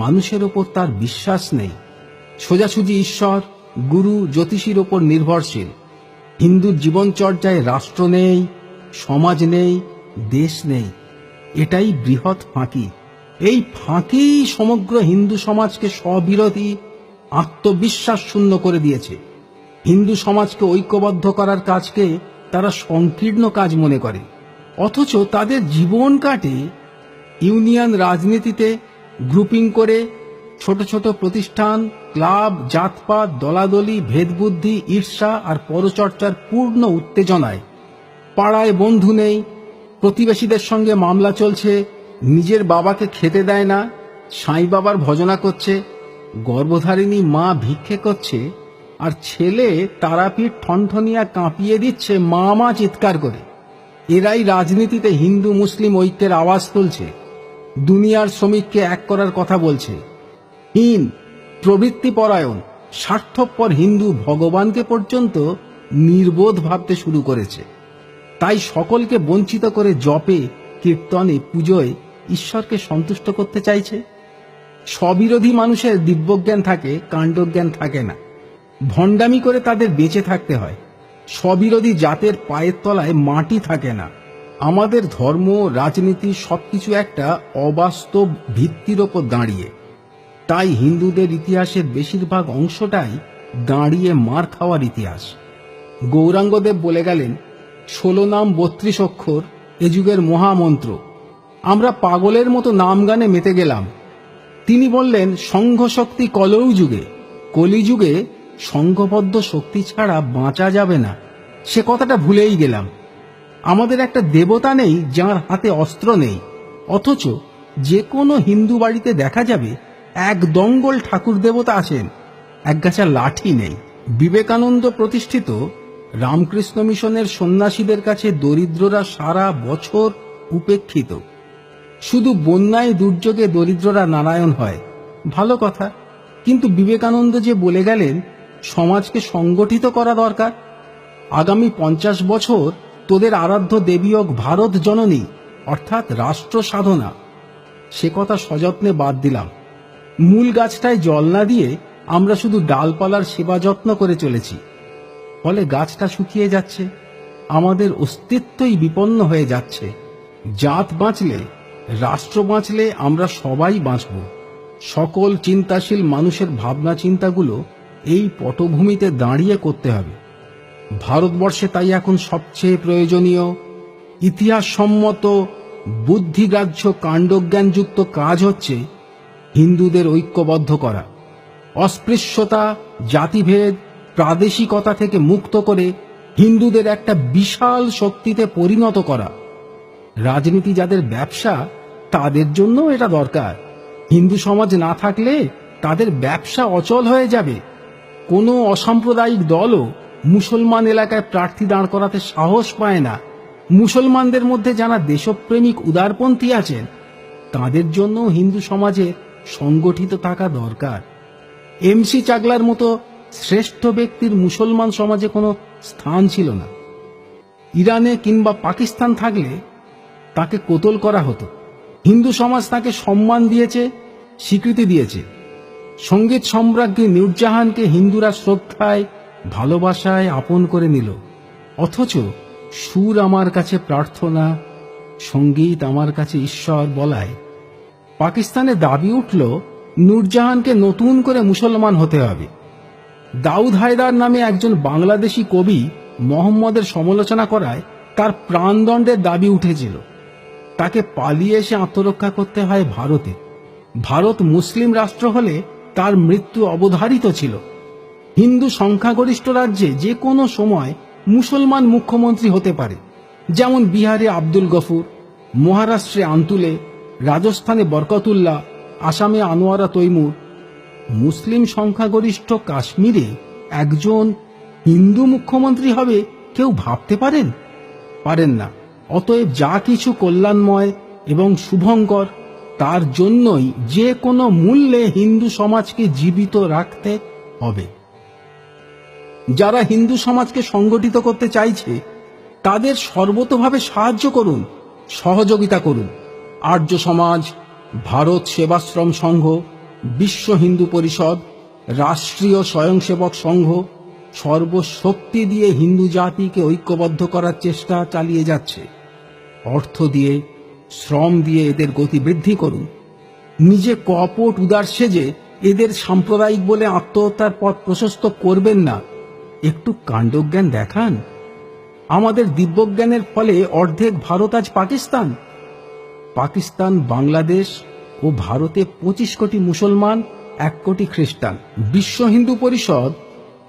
মানুষের ওপর তার বিশ্বাস নেই। সোজাসুজি ঈশ্বর, গুরু, জ্যোতিষীর ওপর নির্ভরশীল। হিন্দুর জীবনচর্যায় রাষ্ট্র নেই, সমাজ নেই, দেশ নেই। এটাই বৃহৎ ফাঁকি। এই ফাঁকি সমগ্র হিন্দু সমাজকে স্ববিরোধী, আত্মবিশ্বাস শূন্য করে দিয়েছে। হিন্দু সমাজকে ঐক্যবদ্ধ করার কাজকে তারা সংকীর্ণ কাজ মনে করে। অথচ তাদের জীবন কাটে ইউনিয়ন রাজনীতিতে, গ্রুপিং করে, ছোট ছোট প্রতিষ্ঠান, ক্লাব, জাতপাত, দলাদলি, ভেদবুদ্ধি, ঈর্ষা আর পরচর্চার পূর্ণ উত্তেজনায়। পাড়ায় বন্ধু নেই, প্রতিবেশীদের সঙ্গে মামলা চলছে, নিজের বাবাকে খেতে দেয় না, সাঁই বাবার ভজনা করছে, গর্ভধারিণী মা ভিক্ষে করছে, আর ছেলে তারাপীঠ ঠনঠনিয়া কাঁপিয়ে দিচ্ছে মা মা চিৎকার করে। এরাই রাজনীতিতে হিন্দু মুসলিম ঐক্যের আওয়াজ তুলছে, দুনিয়ার শ্রমিককে এক করার কথা বলছে। হীন, প্রবৃত্তিপরায়ণ, স্বার্থপর হিন্দু ভগবানকে পর্যন্ত নির্বোধ ভাবতে শুরু করেছে। তাই সকলকে বঞ্চিত করে জপে, কীর্তনে, পুজোয় ঈশ্বরকে সন্তুষ্ট করতে চাইছে। স্ববিরোধী মানুষের দিব্যজ্ঞান থাকে, কাণ্ডজ্ঞান থাকে না। ভণ্ডামি করে তাদের বেঁচে থাকতে হয়। স্ববিরোধী জাতের পায়ের তলায় মাটি থাকে না। আমাদের ধর্ম, রাজনীতি সবকিছু একটা অবাস্তব ভিত্তির ওপর দাঁড়িয়ে। তাই হিন্দুদের ইতিহাসের বেশিরভাগ অংশটাই দাঁড়িয়ে মার খাওয়ার ইতিহাস। গৌরাঙ্গদেব বলে গেলেন, 16 নাম 32 অক্ষর এ যুগের মহামন্ত্র। আমরা পাগলের মতো নাম গানে মেতে গেলাম। তিনি বললেন, সংঘ শক্তি কলৌ যুগে, কলিযুগে সংঘবদ্ধ শক্তি ছাড়া বাঁচা যাবে না। সে কথাটা ভুলেই গেলাম। আমাদের একটা দেবতা নেই যার হাতে অস্ত্র নেই, অথচ যে কোনো হিন্দু বাড়িতে দেখা যাবে এক দঙ্গল ঠাকুর দেবতা আছেন, একগাছা লাঠি নেই। বিবেকানন্দ প্রতিষ্ঠিত রামকৃষ্ণ মিশনের সন্ন্যাসীদের কাছে দরিদ্ররা সারা বছর উপেক্ষিত। শুধু বন্যায়, দুর্যোগে দরিদ্ররা নারায়ণ হয়, ভালো কথা। কিন্তু বিবেকানন্দ যে বলে গেলেন সমাজকে সংগঠিত করা দরকার। আগামী 50 বছর তোদের আরাধ্য দেবী হোক ভারত জননী, অর্থাৎ রাষ্ট্র সাধনা। সে কথা সযত্নে বাদ দিলাম। মূল গাছটায় জল না দিয়ে আমরা শুধু ডালপালার সেবা যত্ন করে চলেছি। ফলে গাছটা শুকিয়ে যাচ্ছে, আমাদের অস্তিত্বই বিপন্ন হয়ে যাচ্ছে। জাত বাঁচলে, রাষ্ট্র বাঁচলে আমরা সবাই বাঁচব। সকল চিন্তাশীল মানুষের ভাবনা চিন্তাগুলো এই পটভূমিতে দাঁড়িয়ে করতে হবে। ভারতবর্ষে তাই এখন সবচেয়ে প্রয়োজনীয়, ইতিহাসসম্মত, বুদ্ধিগ্রাহ্য, কাণ্ডজ্ঞানযুক্ত কাজ হচ্ছে হিন্দুদের ঐক্যবদ্ধ করা। অস্পৃশ্যতা, জাতিভেদ, প্রাদেশিকতা থেকে মুক্ত করে হিন্দুদের একটা বিশাল শক্তিতে পরিণত করা। রাজনীতি যাদের ব্যবসা, তাদের জন্য এটা দরকার। হিন্দু সমাজ না থাকলে তাদের ব্যবসা অচল হয়ে যাবে। কোনো অসাম্প্রদায়িক দলও মুসলমান এলাকায় প্রার্থী দাঁড় করাতে সাহস পায় না। মুসলমানদের মধ্যে যারা দেশপ্রেমিক উদারপন্থী আছেন, তাদের জন্য হিন্দু সমাজে সংগঠিত থাকা দরকার। MC চাগলার মতো শ্রেষ্ঠ ব্যক্তির মুসলমান সমাজে কোনো স্থান ছিল না। ইরানে কিংবা পাকিস্তান থাকলে তাকে কোতল করা হতো। হিন্দু সমাজ তাকে সম্মান দিয়েছে, স্বীকৃতি দিয়েছে। সঙ্গীত সম্রাজ্ঞী নূরজাহানকে হিন্দুরা শ্রদ্ধায়, ভালোবাসায় আপন করে নিল। অথচ সুর আমার কাছে প্রার্থনা, সঙ্গীত আমার কাছে ঈশ্বর বলায় পাকিস্তানে দাবি উঠল নূরজাহানকে নতুন করে মুসলমান হতে হবে। দাউদ হায়দার নামে একজন বাংলাদেশি কবি মোহাম্মদের সমালোচনা করায় তার প্রাণদণ্ডের দাবি উঠেছিল। তাকে পালিয়ে এসে আত্মরক্ষা করতে হয় ভারতে। ভারত মুসলিম রাষ্ট্র হলে তার মৃত্যু অবধারিত ছিল। হিন্দু সংখ্যাগরিষ্ঠ রাজ্যে যে কোনো সময় মুসলমান মুখ্যমন্ত্রী হতে পারে, যেমন বিহারে আব্দুল গফুর, মহারাষ্ট্রে আন্তুলে, রাজস্থানে বরকতুল্লাহ, আসামে আনোয়ারা তৈমুর। মুসলিম সংখ্যাগরিষ্ঠ কাশ্মীরে একজন হিন্দু মুখ্যমন্ত্রী হবে কেউ ভাবতে পারেন না। অতএব যা কিছু কল্যাণময় এবং শুভঙ্কর, তার জন্যই যে কোনো মূল্যে হিন্দু সমাজকে জীবিত রাখতে হবে। যারা হিন্দু সমাজকে সংগঠিত করতে চাইছে, তাদের সর্বতোভাবে সাহায্য করুন, সহযোগিতা করুন। আর্য সমাজ, ভারত সেবাশ্রম সংঘ, বিশ্ব হিন্দু পরিষদ, রাষ্ট্রীয় স্বয়ংসেবক সংঘ সর্বশক্তি দিয়ে হিন্দু জাতিকে ঐক্যবদ্ধ করার চেষ্টা চালিয়ে যাচ্ছে। অর্থ দিয়ে, শ্রম দিয়ে এদের গতি বৃদ্ধি করুন। নিজে কপট উদার সেজে এদের সাম্প্রদায়িক বলে আত্মহত্যার পথ প্রশস্ত করবেন না। একটু কাণ্ডজ্ঞান দেখান। আমাদের দিব্যজ্ঞানের ফলে অর্ধেক ভারত আজ পাকিস্তান। পাকিস্তান, বাংলাদেশ ও ভারতে 25 কোটি মুসলমান, 1 কোটি খ্রিস্টান। বিশ্ব হিন্দু পরিষদ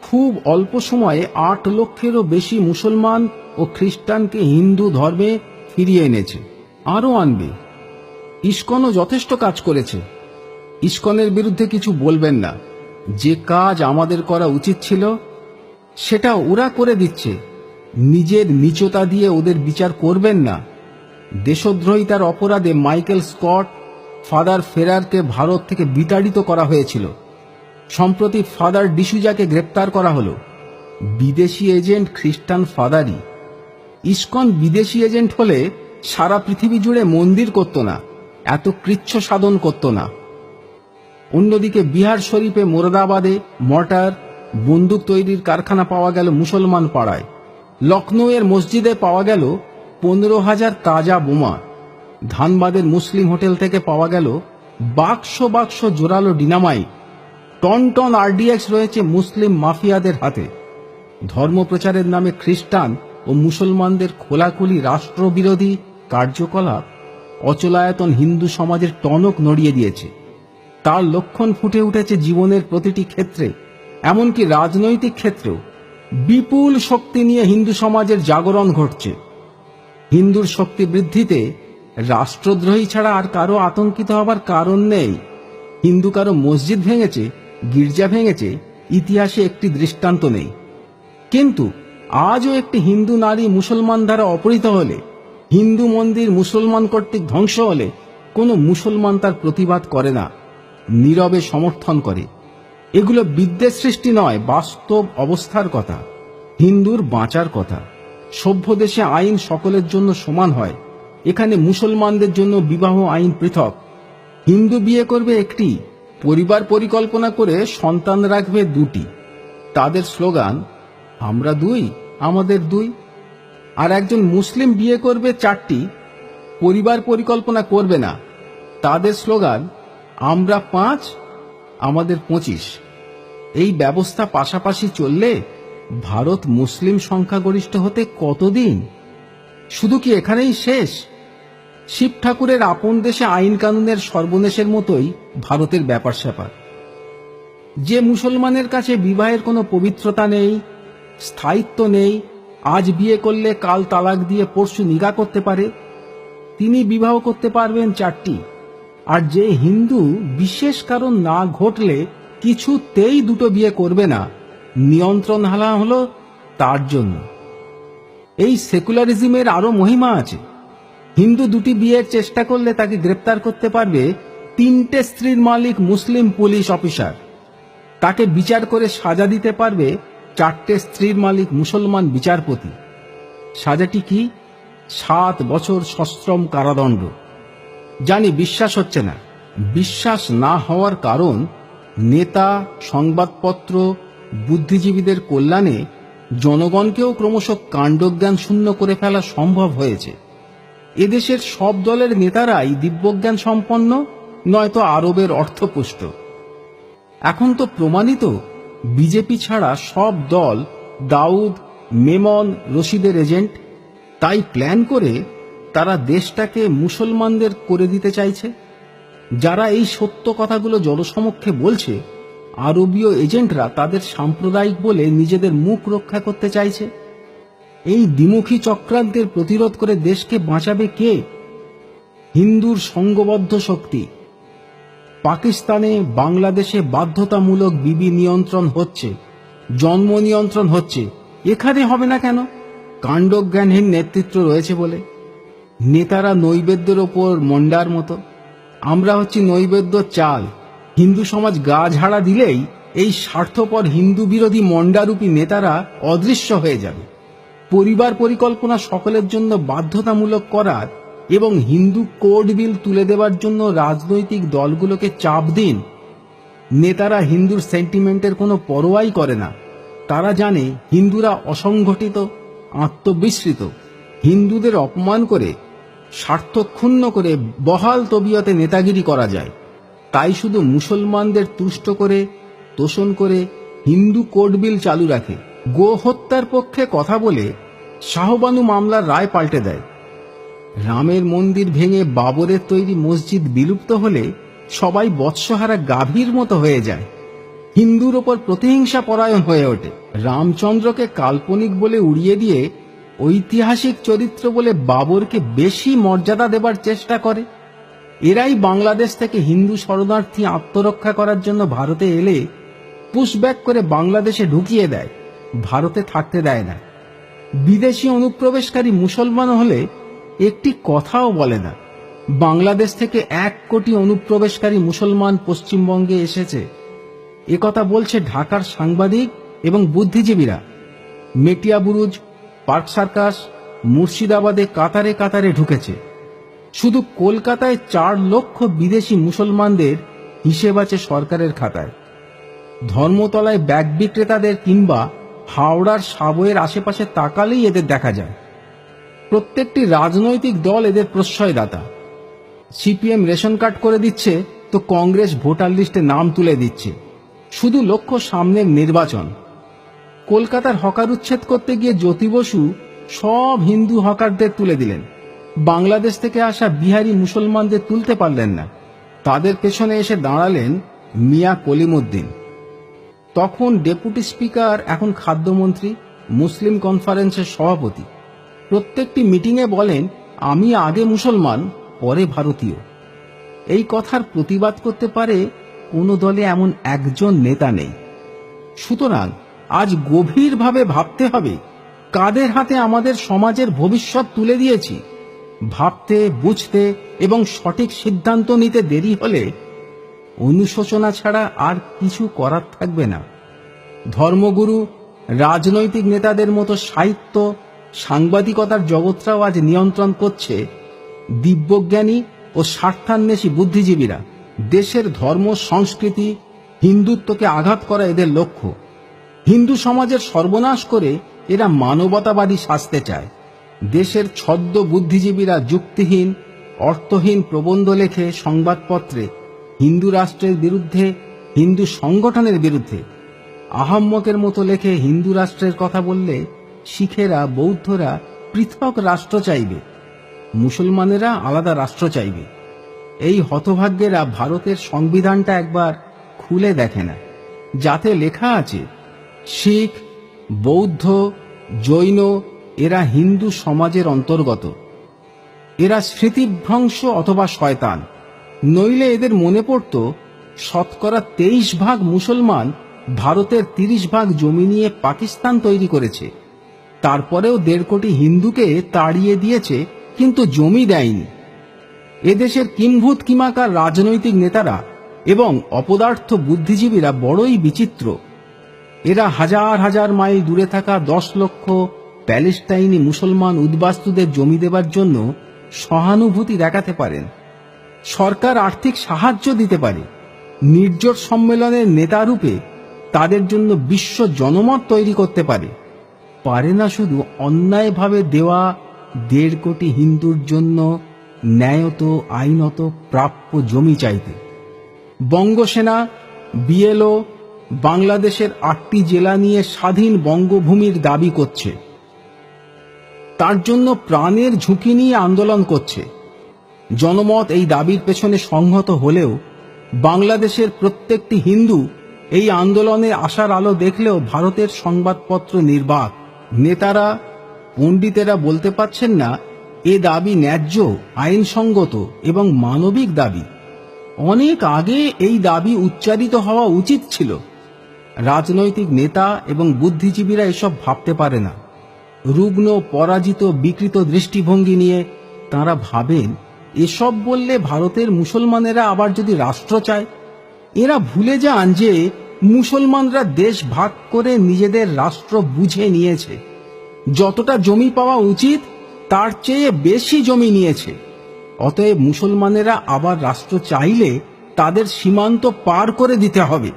খুব অল্প সময়ে 8 লক্ষেরও বেশি মুসলমান ও খ্রিস্টানকে হিন্দু ধর্মে ফিরিয়ে এনেছে, আরও আনবে। ইসকনও যথেষ্ট কাজ করেছে। ইসকনের বিরুদ্ধে কিছু বলবেন না। যে কাজ আমাদের করা উচিত ছিল সেটা ওরা করে দিচ্ছে। নিজের নীচতা দিয়ে ওদের বিচার করবেন না। দেশদ্রোহিতার অপরাধে মাইকেল স্কট, ফাদার ফেরারকে ভারত থেকে বিতাড়িত করা হয়েছিল। সম্প্রতি ফাদার ডিসুজাকে গ্রেপ্তার করা হলো। বিদেশি এজেন্ট খ্রিস্টান ফাদারই। ইসকন বিদেশি এজেন্ট হলে সারা পৃথিবী জুড়ে মন্দির করত না, এত কৃচ্ছ সাধন করত না। অন্যদিকে বিহার শরীফে মোরাদাবাদে মর্টার, বন্দুক তৈরির কারখানা পাওয়া গেল মুসলমান পাড়ায়। লখনৌয়ের মসজিদে পাওয়া গেল 15,000 তাজা বোমা। ধানবাদের মুসলিম হোটেল থেকে পাওয়া গেল বাক্স বাক্স জোরালো ডিনামাইট। টন টন RDX রয়েছে মুসলিম মাফিয়াদের হাতে। ধর্মপ্রচারের নামে খ্রিস্টান ও মুসলমানদের খোলাখুলি রাষ্ট্রবিরোধী কার্যকলাপ অচলায়তন হিন্দু সমাজের টনক নড়িয়ে দিয়েছে। তার লক্ষণ ফুটে উঠেছে জীবনের প্রতিটি ক্ষেত্রে, এমনকি রাজনৈতিক ক্ষেত্রেও। বিপুল শক্তি নিয়ে হিন্দু সমাজের জাগরণ ঘটছে। হিন্দুর শক্তি বৃদ্ধিতে রাষ্ট্রদ্রোহী ছাড়া আর কারো আতঙ্কিত হবার কারণ নেই। হিন্দু কারো মসজিদ ভেঙেছে, গির্জা ভেঙেছে, ইতিহাসে একটি দৃষ্টান্ত নেই। কিন্তু আজও একটি হিন্দু নারী মুসলমান দ্বারা অপহৃত হলে, হিন্দু মন্দির মুসলমান কর্তৃক ধ্বংস হলে কোনো মুসলমান তার প্রতিবাদ করে না, নীরবে সমর্থন করে। এগুলো বিদ্বেষ সৃষ্টি নয়, বাস্তব অবস্থার কথা, হিন্দুর বাঁচার কথা। সভ্য দেশে আইন সকলের জন্য সমান হয়। এখানে মুসলমানদের জন্য বিবাহ আইন পৃথক। হিন্দু বিয়ে করবে একটি, পরিবার পরিকল্পনা করে সন্তান রাখবে 2টি। তাদের স্লোগান আমরা 2, আমাদের 2। আর একজন মুসলিম বিয়ে করবে 4টি, পরিবার পরিকল্পনা করবে না। তাদের স্লোগান আমরা 5, আমাদের 25। এই ব্যবস্থা পাশাপাশি চললে ভারত মুসলিম সংখ্যাগরিষ্ঠ হতে কতদিন? শুধু কি এখানেই শেষ? শিব ঠাকুরের আপন দেশে আইন কানুনের সর্বনেশের মতোই ভারতের ব্যাপার স্যাপার। যে মুসলমানের কাছে বিবাহের কোনো পবিত্রতা নেই, স্থায়িত্ব নেই, আজ বিয়ে করলে কাল তালাক দিয়ে পরশু নিকাহ করতে পারে, তিনি বিবাহ করতে পারবেন 4টি। আর যে হিন্দু বিশেষ কারণ না ঘটলে কিছুতেই 2টো বিয়ে করবে না, নিয়ন্ত্রণ হারা হলো তার জন্য। এই সেকুলারিজমের আরো মহিমা আছে। হিন্দু 2টি বিয়ের চেষ্টা করলে তাকে গ্রেপ্তার করতে পারবে 3টে স্ত্রীর মালিক মুসলিম পুলিশ অফিসার। তাকে বিচার করে সাজা দিতে পারবে 4টে স্ত্রীর মালিক মুসলমান বিচারপতি। সাজাটি কি? 7 বছর সশ্রম কারাদণ্ড। জানি বিশ্বাস হচ্ছে না। বিশ্বাস না হওয়ার কারণ, নেতা, সংবাদপত্র, বুদ্ধিজীবীদের কল্যাণে জনগণকেও ক্রমশ কাণ্ডজ্ঞান শূন্য করে ফেলা সম্ভব হয়েছে। এদেশের সব দলের নেতারাই দিব্যজ্ঞান সম্পন্ন, নয়তো আরবের অর্থপুষ্ট। এখন তো প্রমাণিত বিজেপি ছাড়া সব দল দাউদ, মেমন, রশিদের এজেন্ট। তাই প্ল্যান করে তারা দেশটাকে মুসলমানদের করে দিতে চাইছে। যারা এই সত্য কথাগুলো জনসমক্ষে বলছে, আরবীয় এজেন্টরা তাদের সাম্প্রদায়িক বলে নিজেদের মুখ রক্ষা করতে চাইছে। এই দ্বিমুখী চক্রান্তের প্রতিরোধ করে দেশকে বাঁচাবে কে? হিন্দুর সংঘবদ্ধ শক্তি। পাকিস্তানে, বাংলাদেশে বাধ্যতামূলক বিবি নিয়ন্ত্রণ হচ্ছে, জন্ম নিয়ন্ত্রণ হচ্ছে, এখানে হবে না কেন? কাণ্ডজ্ঞানহীন নেতৃত্ব রয়েছে বলে। নেতারা নৈবেদ্যের ওপর মন্ডার মতো। আমরা হচ্ছি নৈবেদ্য চাল। হিন্দু সমাজ গা ঝাড়া দিলেই এই স্বার্থপর হিন্দু বিরোধী মন্ডারূপী নেতারা অদৃশ্য হয়ে যাবে। পরিবার পরিকল্পনা সকলের জন্য বাধ্যতামূলক করার এবং হিন্দু কোড বিল তুলে দেওয়ার জন্য রাজনৈতিক দলগুলোকে চাপ দিন। নেতারা হিন্দুর সেন্টিমেন্টের কোনো পরোয়াই করে না। তারা জানে হিন্দুরা অসংগঠিত, আত্মবিস্মৃত। হিন্দুদের অপমান করে, স্বার্থ ক্ষুণ্ণ করে বহাল তবিয়তে নেতাগিরি করা যায়। তাই শুধু মুসলমানদের তুষ্ট করে, তোষণ করে হিন্দু কোড বিল চালু রাখে। গো হত্যার পক্ষে কথা বলে শাহবানু মামলার রায় পাল্টে দেয়। রামের মন্দির ভেঙে বাবরের তৈরি মসজিদ বিলুপ্ত হলে সবাই বৎসহারা গাভীর মতো হয়ে যায়, হিন্দুর ওপর প্রতিহিংসা পরায়ণ হয়ে ওঠে। রামচন্দ্রকে কাল্পনিক বলে উড়িয়ে দিয়ে ঐতিহাসিক চরিত্র বলে বাবরকে বেশি মর্যাদা দেবার চেষ্টা করে। এরাই বাংলাদেশ থেকে হিন্দু শরণার্থী আত্মরক্ষা করার জন্য ভারতে এলে পুশব্যাক করে বাংলাদেশে ঢুকিয়ে দেয়, ভারতে থাকতে দেয় না। বিদেশি অনুপ্রবেশকারী মুসলমান হলে একটি কথাও বলে না। বাংলাদেশ থেকে 1 কোটি অনুপ্রবেশকারী মুসলমান পশ্চিমবঙ্গে এসেছে, একথা বলছে ঢাকার সাংবাদিক এবং বুদ্ধিজীবীরা। মেটিয়াবুরুজ, পার্ক সার্কাস, মুর্শিদাবাদে কাতারে কাতারে ঢুকেছে। শুধু কলকাতায় 4 লক্ষ বিদেশি মুসলমানদের হিসেব আছে সরকারের খাতায়। ধর্মতলায় ব্যাগ বিক্রেতাদের কিংবা হাওড়ার সাবয়ের আশেপাশে তাকালেই এদের দেখা যায়। প্রত্যেকটি রাজনৈতিক দল এদের প্রশ্রয়দাতা। সিপিএম রেশন কার্ড করে দিচ্ছে তো কংগ্রেস ভোটার লিস্টে নাম তুলে দিচ্ছে। শুধু লক্ষ্য সামনের নির্বাচন। কলকাতার হকার উচ্ছেদ করতে গিয়ে জ্যোতি বসু সব হিন্দু হকারদের তুলে দিলেন। বাংলাদেশ থেকে আসা বিহারি মুসলমানদের তুলতে পারলেন না। তাদের পেছনে এসে দাঁড়ালেন মিয়া কলিমুদ্দিন। তখন ডেপুটি স্পিকার, এখন খাদ্যমন্ত্রী, মুসলিম কনফারেন্সের সভাপতি। প্রত্যেকটি মিটিংয়ে বলেন, আমি আগে মুসলমান, পরে ভারতীয়। এই কথার প্রতিবাদ করতে পারে কোনো দলে এমন একজন নেতা নেই। সুতরাং আজ গভীরভাবে ভাবতে হবে কাদের হাতে আমাদের সমাজের ভবিষ্যৎ তুলে দিয়েছি। ভাবতে, বুঝতে এবং সঠিক সিদ্ধান্ত নিতে দেরি হলে অনুশোচনা ছাড়া আর কিছু করার থাকবে না। ধর্মগুরু, রাজনৈতিক নেতাদের মতো সাহিত্য, সাংবাদিকতার জগৎটাও আজ নিয়ন্ত্রণ করছে দিব্যজ্ঞানী ও স্বার্থান্বেষী বুদ্ধিজীবীরা। দেশের ধর্ম, সংস্কৃতি, হিন্দুত্বকে আঘাত করা এদের লক্ষ্য। হিন্দু সমাজের সর্বনাশ করে এরা মানবতাবাদী সাজতে চায়। দেশের ছদ্ম বুদ্ধিজীবীরা যুক্তিহীন, অর্থহীন প্রবন্ধ লেখে সংবাদপত্রে হিন্দু রাষ্ট্রের বিরুদ্ধে, হিন্দু সংগঠনের বিরুদ্ধে। আহাম্মকের মতো লেখে হিন্দু রাষ্ট্রের কথা বললে শিখেরা, বৌদ্ধরা পৃথক রাষ্ট্র চাইবে, মুসলমানেরা আলাদা রাষ্ট্র চাইবে। এই হতভাগ্যেরা ভারতের সংবিধানটা একবার খুলে দেখে না। যাতে লেখা আছে শিখ, বৌদ্ধ, জৈন এরা হিন্দু সমাজের অন্তর্গত, এরা স্মৃতিভ্রংশ অথবা শয়তান। নইলে এদের মনে পড়ত 23% মুসলমান ভারতের 30% জমি নিয়ে পাকিস্তান তৈরি করেছে, তারপরেও 1.5 কোটি হিন্দুকে তাড়িয়ে দিয়েছে, কিন্তু জমি দেয়নি। এদেশের কিম্ভূত কিমাকার রাজনৈতিক নেতারা এবং অপদার্থ বুদ্ধিজীবীরা বড়ই বিচিত্র। এরা হাজার হাজার মাইল দূরে থাকা 10 লক্ষ প্যালেস্টাইনি মুসলমান উদ্বাস্তুদের জমি দেবার জন্য সহানুভূতি দেখাতে পারেন, সরকার আর্থিক সাহায্য দিতে পারে, নির্জোট সম্মেলনের নেতারূপে তাদের জন্য বিশ্ব জনমত তৈরি করতে পারে, পারে না শুধু অন্যায়ভাবে দেওয়া 1.5 কোটি হিন্দুর জন্য ন্যায়ত আইনত প্রাপ্য জমি চাইতে। বঙ্গসেনা, বিএলও বাংলাদেশের 8টি জেলা নিয়ে স্বাধীন বঙ্গভূমির দাবি করছে, তার জন্য প্রাণের ঝুঁকি নিয়ে আন্দোলন করছে। জনমত এই দাবির পেছনে সংহত হলেও বাংলাদেশের প্রত্যেকটি হিন্দু এই আন্দোলনে আশার আলো দেখলেও ভারতের সংবাদপত্র নির্বাক, নেতারা, পণ্ডিতেরা বলতে পারছেন না এ দাবি ন্যায্য, আইনসঙ্গত এবং মানবিক দাবি। অনেক আগে এই দাবি উচ্চারিত হওয়া উচিত ছিল। রাজনৈতিক নেতা এবং বুদ্ধিজীবীরা এসব ভাবতে পারে না। রুগ্ন, পরাজিত, বিকৃত দৃষ্টিভঙ্গি নিয়ে তাঁরা ভাবেন এসব বললে ভারতের মুসলমানেরা আবার যদি রাষ্ট্র চায়। এরা ভুলে যান যে মুসলমানরা দেশ ভাগ করে নিজেদের রাষ্ট্র বুঝে নিয়েছে, যতটা জমি পাওয়া উচিত তার চেয়ে বেশি জমি নিয়েছে। অতএব মুসলমানেরা আবার রাষ্ট্র চাইলে তাদের সীমান্ত পার করে দিতে হবে।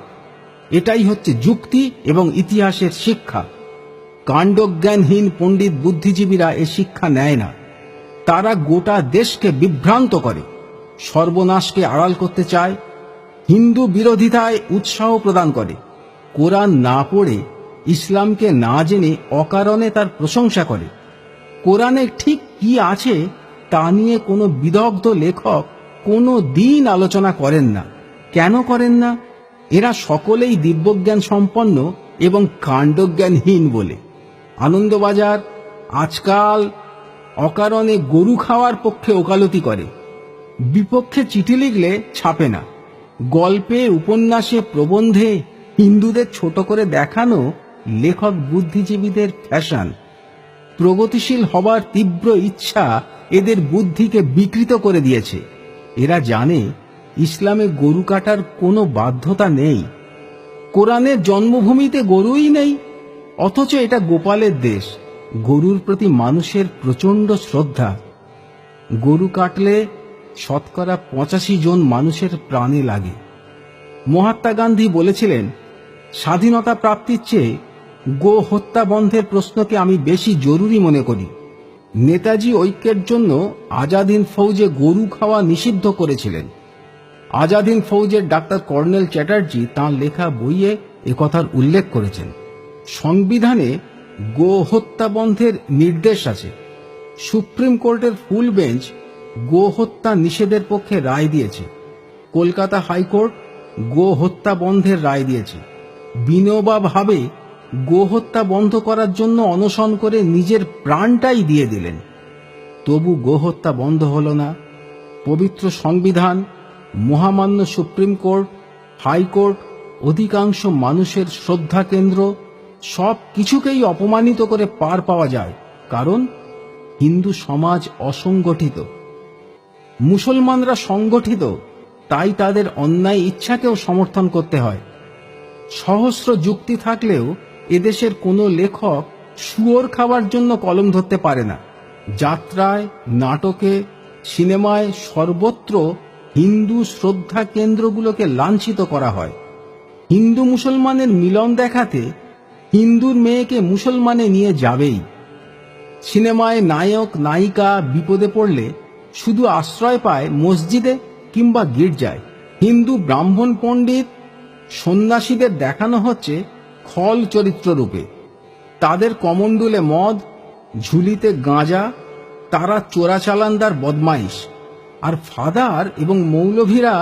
এটাই হচ্ছে যুক্তি এবং ইতিহাসের শিক্ষা। কাণ্ডজ্ঞানহীন পণ্ডিত বুদ্ধিজীবীরা এ শিক্ষা নেয় না। তারা গোটা দেশকে বিভ্রান্ত করে, সর্বনাশকে আড়াল করতে চায়, হিন্দু বিরোধিতায় উৎসাহ প্রদান করে, কোরআন না পড়ে, ইসলামকে না জেনে অকারণে তার প্রশংসা করে। কোরআনে ঠিক কি আছে তা নিয়ে কোনো বিদগ্ধ লেখক কোনো দিন আলোচনা করেন না। কেন করেন না? এরা সকলেই দিব্যজ্ঞান সম্পন্ন এবং কাণ্ডজ্ঞানহীন বলে। আনন্দবাজার আজকাল অকারণে গরু খাওয়ার পক্ষে ওকালতি করে, বিপক্ষে চিঠি লিখলে ছাপে না। গল্পে, উপন্যাসে, প্রবন্ধে হিন্দুদের ছোট করে দেখানো লেখক বুদ্ধিজীবীদের ফ্যাশন। প্রগতিশীল হবার তীব্র ইচ্ছা এদের বুদ্ধিকে বিকৃত করে দিয়েছে। এরা জানে ইসলামে গরু কাটার কোনো বাধ্যতা নেই, কোরআনের জন্মভূমিতে গরুই নেই, অথচ এটা গোপালের দেশ। গরুর প্রতি মানুষের প্রচণ্ড শ্রদ্ধা। গরু কাটলে 85% জন মানুষের প্রাণে লাগে। মহাত্মা গান্ধী বলেছিলেন, স্বাধীনতা প্রাপ্তির চেয়ে গো হত্যা বন্ধের প্রশ্নকে আমি বেশি জরুরি মনে করি। নেতাজি ঐক্যের জন্য আজাদ হিন্দ ফৌজে গরু খাওয়া নিষিদ্ধ করেছিলেন। আজাদ হিন্দ ফৌজের ডাক্তার কর্নেল চ্যাটার্জি তাঁর লেখা বইয়ে একথার উল্লেখ করেছেন। সংবিধানে গো হত্যা বন্ধের নির্দেশ আছে। সুপ্রিম কোর্টের ফুল বেঞ্চ গো হত্যা নিষেধের পক্ষে রায় দিয়েছে। কলকাতা হাইকোর্ট গো হত্যা বন্ধের রায় দিয়েছে। বিনোবা ভাবে গো হত্যা বন্ধ করার জন্য অনশন করে নিজের প্রাণটাই দিয়ে দিলেন। তবু গো হত্যা বন্ধ হল না। পবিত্র সংবিধান, মহামান্য সুপ্রিম কোর্ট, হাইকোর্ট, অধিকাংশ মানুষের শ্রদ্ধা কেন্দ্র সব কিছুকেই অপমানিত করে পার পাওয়া যায়, কারণ হিন্দু সমাজ অসংগঠিত। মুসলমানরা সংগঠিত, তাই তাদের অন্যায় ইচ্ছাকেও সমর্থন করতে হয়। সহস্র যুক্তি থাকলেও এদেশের কোনো লেখক শুয়োর খাবার জন্য কলম ধরতে পারে না। যাত্রায়, নাটকে, সিনেমায় সর্বত্র হিন্দু শ্রদ্ধা কেন্দ্রগুলোকে লাঞ্ছিত করা হয়। হিন্দু মুসলমানের মিলন দেখাতে হিন্দুর মেয়েকে মুসলমানে নিয়ে যাবেই। সিনেমায় নায়ক নায়িকা বিপদে পড়লে শুধু আশ্রয় পায় মসজিদে কিংবা গির্জায়। হিন্দু ব্রাহ্মণ পণ্ডিত সন্ন্যাসীদের দেখানো হচ্ছে খল চরিত্র রূপে। তাদের কমণ্ডুলে মদ, ঝুলিতে গাঁজা, তারা চোরাচালানদার বদমাইশ। আর ফাদার এবং মৌলভীরা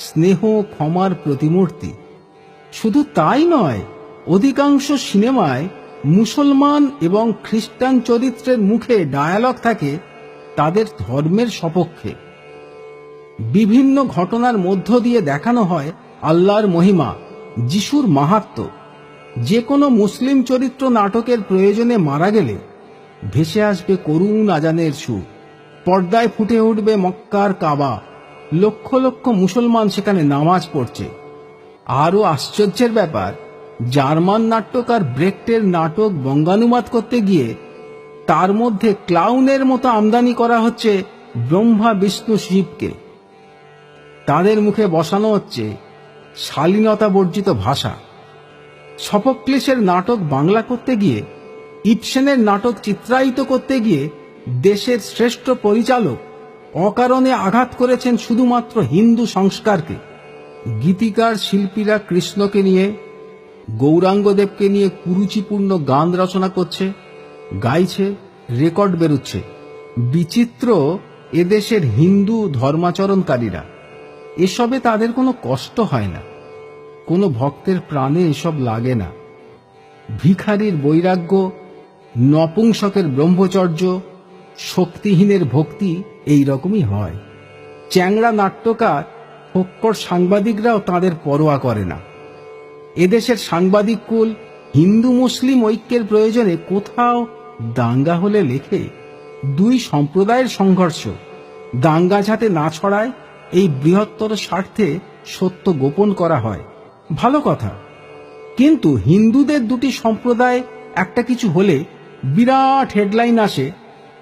স্নেহ ক্ষমার প্রতিমূর্তি। শুধু তাই নয়, অধিকাংশ সিনেমায় মুসলমান এবং খ্রিস্টান চরিত্রের মুখে ডায়ালগ থাকে তাদের ধর্মের সপক্ষে। বিভিন্ন ঘটনার মধ্য দিয়ে দেখানো হয় আল্লাহর মহিমা, যিশুর মাহাত্ম্য। যে কোনো মুসলিম চরিত্র নাটকের প্রয়োজনে মারা গেলে ভেসে আসবে করুণ আজানের সুর, পর্দায় ফুটে উঠবে মক্কার কাবা, লক্ষ লক্ষ মুসলমান সেখানে নামাজ পড়ছে। আরও আশ্চর্যের ব্যাপার, জার্মান নাট্যকার ব্রেক্টের নাটক বঙ্গানুবাদ করতে গিয়ে তার মধ্যে ক্লাউনের মতো আমদানি করা হচ্ছে ব্রহ্মা বিষ্ণু শিবকে। তাদের মুখে বসানো হচ্ছে শালীনতা বর্জিত ভাষা। সফোক্লিসের নাটক বাংলা করতে গিয়ে, ইবসেনের নাটক চিত্রায়িত করতে গিয়ে দেশের শ্রেষ্ঠ পরিচালক অকারণে আঘাত করেছেন শুধুমাত্র হিন্দু সংস্কারকে। গীতিকার শিল্পীরা কৃষ্ণকে নিয়ে, গৌরাঙ্গদেবকে নিয়ে কুরুচিপূর্ণ গান রচনা করছে, গাইছে, রেকর্ড বেরুচ্ছে। বিচিত্র এদেশের হিন্দু ধর্মাচরণকারীরা, এসবে তাদের কোনো কষ্ট হয় না। কোনো ভক্তের প্রাণে এসব লাগে না। ভিখারির বৈরাগ্য, নপুংসকের ব্রহ্মচর্য, শক্তিহীনের ভক্তি এই রকমই হয়। চ্যাংড়া নাট্যকার, ফক্কর সাংবাদিকরাও তাদের পরোয়া করে না। এদেশের সাংবাদিক কুল হিন্দু মুসলিম ঐক্যের প্রয়োজনে কোথাও দাঙ্গা হলে লেখে দুই সম্প্রদায়ের সংঘর্ষ, দাঙ্গা যাতে না ছড়ায় এই বৃহত্তর স্বার্থে সত্য গোপন করা হয়। ভালো কথা, কিন্তু হিন্দুদের দুটি সম্প্রদায় একটা কিছু হলে বিরাট হেডলাইন আসে,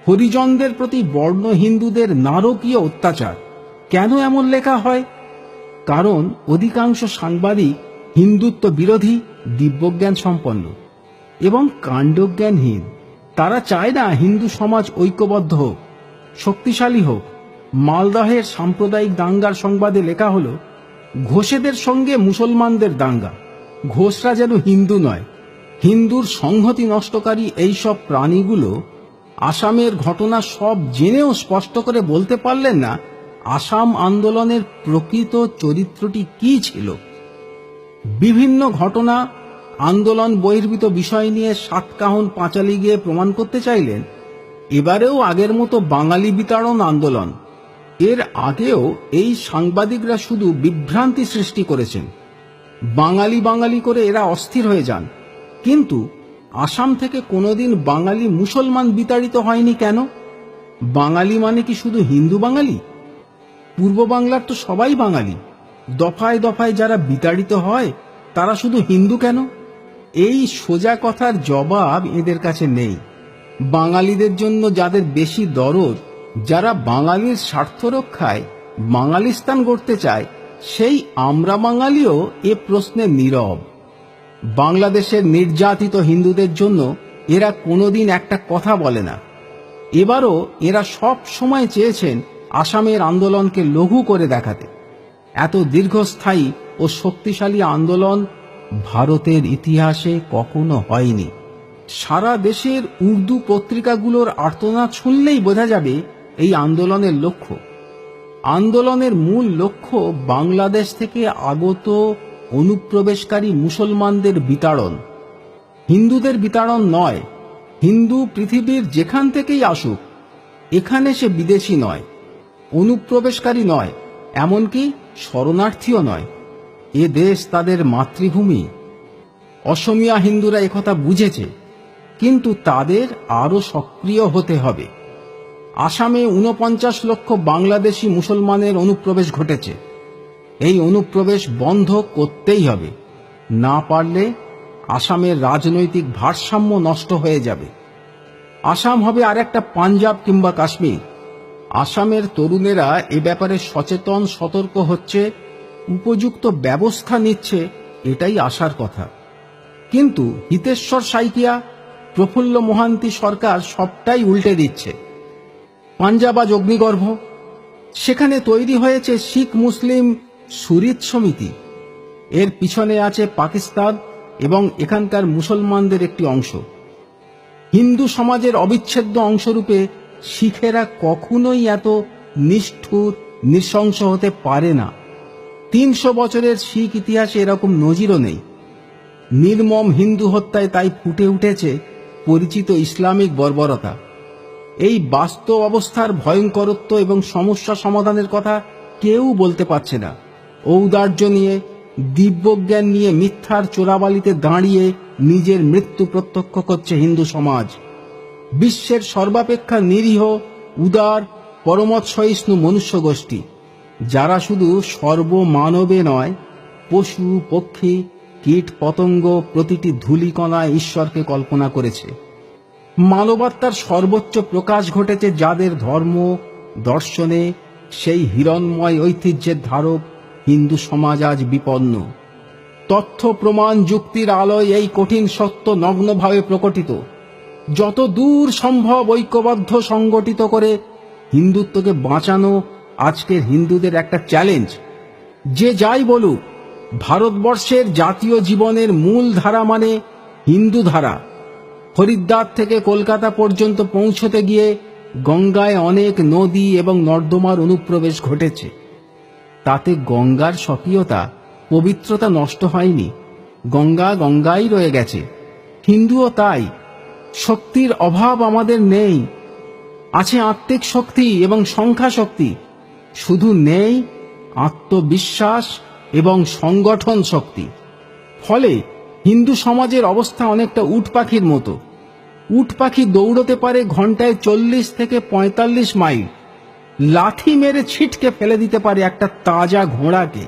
হরিজনদের প্রতি বর্ণ হিন্দুদের নারকীয় অত্যাচার। কেন এমন লেখা হয়? কারণ অধিকাংশ সাংবাদিক হিন্দুত্ব বিরোধী, দিব্যজ্ঞান সম্পন্ন এবং কাণ্ডজ্ঞানহীন। তারা চায় না হিন্দু সমাজ ঐক্যবদ্ধ হোক, শক্তিশালী হোক। মালদহের সাম্প্রদায়িক দাঙ্গার সংবাদে লেখা হলো, ঘোষেদের সঙ্গে মুসলমানদের দাঙ্গা। ঘোষরা যেন হিন্দু নয়, হিন্দুর সংহতি নষ্টকারী এইসব প্রাণীগুলো আসামের ঘটনা সব জেনেও স্পষ্ট করে বলতে পারলেন না আসাম আন্দোলনের প্রকৃত চরিত্রটি কি ছিল। বিভিন্ন ঘটনা, আন্দোলন বহির্ভূত বিষয় নিয়ে সাতকাহন পাঁচালি গিয়ে প্রমাণ করতে চাইলেন এবারেও আগের মতো বাঙালি বিতাড়ন আন্দোলন। এর আগেও এই সাংবাদিকরা শুধু বিভ্রান্তি সৃষ্টি করেছেন। বাঙালি বাঙালি করে এরা অস্থির হয়ে যান। কিন্তু আসাম থেকে কোনোদিন বাঙালি মুসলমান বিতাড়িত হয়নি কেন? বাঙালি মানে কি শুধু হিন্দু বাঙালি? পূর্ব বাংলার তো সবাই বাঙালি। দফায় দফায় যারা বিতাড়িত হয় তারা শুধু হিন্দু কেন? এই সোজা কথার জবাব এদের কাছে নেই। বাঙালিদের জন্য যাদের বেশি দরদ, যারা বাঙালির স্বার্থ রক্ষায় বাঙালিস্তান গড়তে চায়, সেই আমরা বাঙালিও এ প্রশ্নে নীরব। বাংলাদেশের নির্যাতিত হিন্দুদের জন্য এরা কোনোদিন একটা কথা বলে না। এবারও এরা সব সময় চেয়েছেন আসামের আন্দোলনকে লঘু করে দেখাতে। এত দীর্ঘস্থায়ী ও শক্তিশালী আন্দোলন ভারতের ইতিহাসে কখনো হয়নি। সারা দেশের উর্দু পত্রিকাগুলোর আর্তনাদ শুনলেই বোঝা যাবে এই আন্দোলনের লক্ষ্য। আন্দোলনের মূল লক্ষ্য বাংলাদেশ থেকে আগত অনুপ্রবেশকারী মুসলমানদের বিতাড়ন। হিন্দুদের বিতাড়ন নয়। হিন্দু পৃথিবীর যেখান থেকেই আসুক, এখানে সে বিদেশি নয়, অনুপ্রবেশকারী নয়, এমনকি শরণার্থীও নয়। এ দেশ তাদের মাতৃভূমি। অসমিয়া হিন্দুরা একথা বুঝেছে, কিন্তু তাদের আরো সক্রিয় হতে হবে। আসামে ৪৯ লক্ষ বাংলাদেশি মুসলমানের অনুপ্রবেশ ঘটেছে। এই অনুপ্রবেশ বন্ধ করতেই হবে। না পারলে আসামের রাজনৈতিক ভারসাম্য নষ্ট হয়ে যাবে। আসাম হবে আরেকটা পাঞ্জাব কিংবা কাশ্মীর। আসামের তরুণেরা এ ব্যাপারে সচেতন, সতর্ক হচ্ছে, উপযুক্ত ব্যবস্থা নিচ্ছে, এটাই আশার কথা। কিন্তু হিতেশ্বর সাইকিয়া, প্রফুল্ল মোহান্তি সরকার সবটাই উল্টে দিচ্ছে। পাঞ্জাব আজ অগ্নিগর্ভ। সেখানে তৈরি হয়েছে শিখ মুসলিম সুরিত সমিতি। এর পিছনে আছে পাকিস্তান এবং এখানকার মুসলমানদের একটি অংশ। হিন্দু সমাজের অবিচ্ছেদ্য অংশরূপে শিখেরা কখনোই এত নিষ্ঠুর, নৃশংস হতে পারে না। 300 বছরের শিখ ইতিহাসে এরকম নজিরও নেই। নির্মম হিন্দু হত্যায় তাই ফুটে উঠেছে পরিচিত ইসলামিক বর্বরতা। এই বাস্তব অবস্থার ভয়ঙ্করত্ব এবং সমস্যা সমাধানের কথা কেউ বলতে পারছে না। ঔদার্য নিয়ে, দিব্যজ্ঞান নিয়ে মিথ্যার চোরাবালিতে দাঁড়িয়ে নিজের মৃত্যু প্রত্যক্ষ করছে হিন্দু সমাজ। বিশ্বের সর্বাপেক্ষা নিরীহ, উদার, পরমত সহিষ্ণু মনুষ্য গোষ্ঠী, যারা শুধু সর্বমানবে নয়, পশু পক্ষী কীট পতঙ্গ প্রতিটি ধূলিকণায় ঈশ্বরকে কল্পনা করেছে। মানবাত্মার সর্বোচ্চ প্রকাশ ঘটেছে যাদের ধর্ম দর্শনে, সেই হিরণ্ময় ঐতিহ্যের ধারক হিন্দু সমাজ আজ বিপন্ন। তথ্য প্রমাণ যুক্তির আলোয় এই কঠিন সত্য নগ্নভাবে প্রকটিত। যত দূর সম্ভব ঐক্যবদ্ধ সংগঠিত করে হিন্দুত্বকে বাঁচানো আজকের হিন্দুদের একটা চ্যালেঞ্জ। যে যাই বলুক, ভারতবর্ষের জাতীয় জীবনের মূল ধারা মানে হিন্দু ধারা। হরিদ্বার থেকে কলকাতা পর্যন্ত পৌঁছতে গিয়ে গঙ্গায় অনেক নদী এবং নর্দমার অনুপ্রবেশ ঘটেছে। তাতে গঙ্গার স্বকীয়তা, পবিত্রতা নষ্ট হয়নি। গঙ্গা গঙ্গাই রয়ে গেছে। হিন্দুও তাই। শক্তির অভাব আমাদের নেই। আছে আত্মিক শক্তি এবং সংখ্যা শক্তি, শুধু নেই আত্মবিশ্বাস এবং সংগঠন শক্তি। ফলে হিন্দু সমাজের অবস্থা অনেকটা উট পাখির মতো। উট পাখি দৌড়তে পারে ঘন্টায় 40 থেকে 45 মাইল, লাথি মেরে ছিটকে ফেলে দিতে পারে একটা তাজা ঘোড়াকে।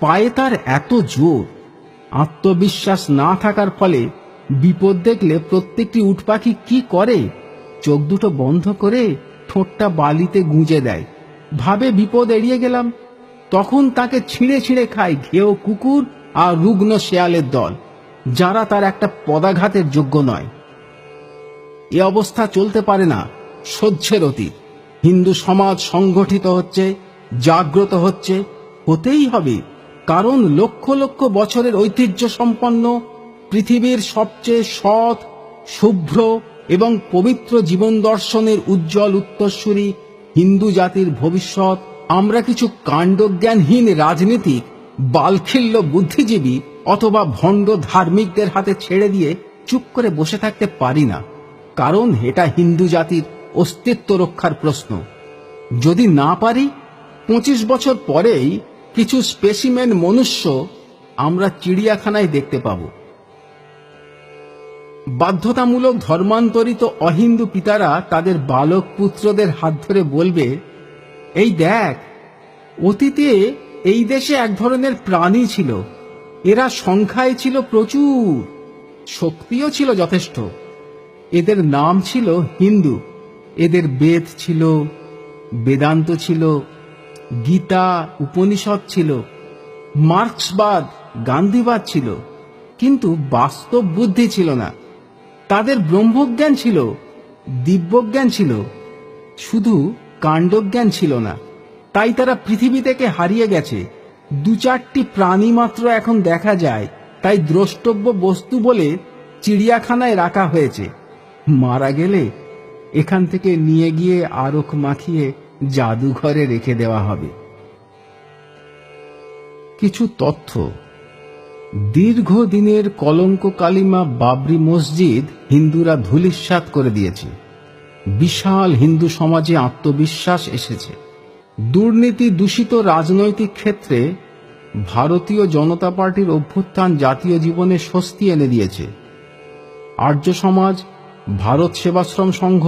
পায়ে তার এত জোর। আত্মবিশ্বাস না থাকার ফলে বিপদ দেখলে প্রত্যেকটি উট পাখি কি করে? চোখ দুটো বন্ধ করে ঠোঁটটা বালিতে গুঁজে দেয়, ভাবে বিপদ এড়িয়ে গেলাম। তখন তাকে ছিঁড়ে ছিঁড়ে খায় ঘেও কুকুর আর রুগ্ন শেয়ালের দল, যারা তার একটা পদাঘাতের যোগ্য নয়। এ অবস্থা চলতে পারে না, সহ্যের অতীত। হিন্দু সমাজ সংগঠিত হচ্ছে, জাগ্রত হচ্ছে, হতেই হবে। কারণ লক্ষ লক্ষ বছরের ঐতিহ্য সম্পন্ন পৃথিবীর সবচেয়ে সৎ, শুভ্র এবং পবিত্র জীবন দর্শনের উজ্জ্বল উত্তরসূরি হিন্দু জাতির ভবিষ্যৎ আমরা কিছু কাণ্ডজ্ঞানহীন রাজনীতিক, বালখিল্য বুদ্ধিজীবী অথবা ভণ্ড ধার্মিকদের হাতে ছেড়ে দিয়ে চুপ করে বসে থাকতে পারি না। কারণ এটা হিন্দু জাতির অস্তিত্ব রক্ষার প্রশ্ন। যদি না পারি, 25 বছর পরেই কিছু স্পেসিমেন মনুষ্য আমরা চিড়িয়াখানায় দেখতে পাব। বাধ্যতামূলক ধর্মান্তরিত অহিন্দু পিতারা তাদের বালক পুত্রদের হাত ধরে বলবে, এই দেখ, অতীতে এই দেশে এক ধরনের প্রাণী ছিল। এরা সংখ্যায় ছিল প্রচুর, শক্তিও ছিল যথেষ্ট। এদের নাম ছিল হিন্দু। এদের বেদ ছিল, বেদান্ত ছিল, গীতা উপনিষদ ছিল, মার্ক্সবাদ গান্ধীবাদ ছিল, কিন্তু বাস্তব বুদ্ধি ছিল না। তাদের ব্রহ্মজ্ঞান ছিল, দিব্যজ্ঞান ছিল, শুধু কাণ্ডজ্ঞান ছিল না। তাই তারা পৃথিবী থেকে হারিয়ে গেছে। 2-4টি প্রাণী মাত্র এখন দেখা যায়, তাই দ্রষ্টব্য বস্তু বলে চিড়িয়াখানায় রাখা হয়েছে। মারা গেলে এখান থেকে নিয়ে গিয়ে আরক মাখিয়ে জাদুঘরে রেখে দেওয়া হবে। কিছু তথ্য। দীর্ঘদিনের কলঙ্ক কালিমা বাবরি মসজিদ হিন্দুরা ধূলিসাৎ করে দিয়েছে। বিশাল হিন্দু সমাজে আত্মবিশ্বাস এসেছে। দুর্নীতি দূষিত রাজনৈতিক ক্ষেত্রে ভারতীয় জনতা পার্টির অভ্যুত্থান জাতীয় জীবনে স্বস্তি এনে দিয়েছে। আর্য সমাজ, ভারত সেবাশ্রম সংঘ,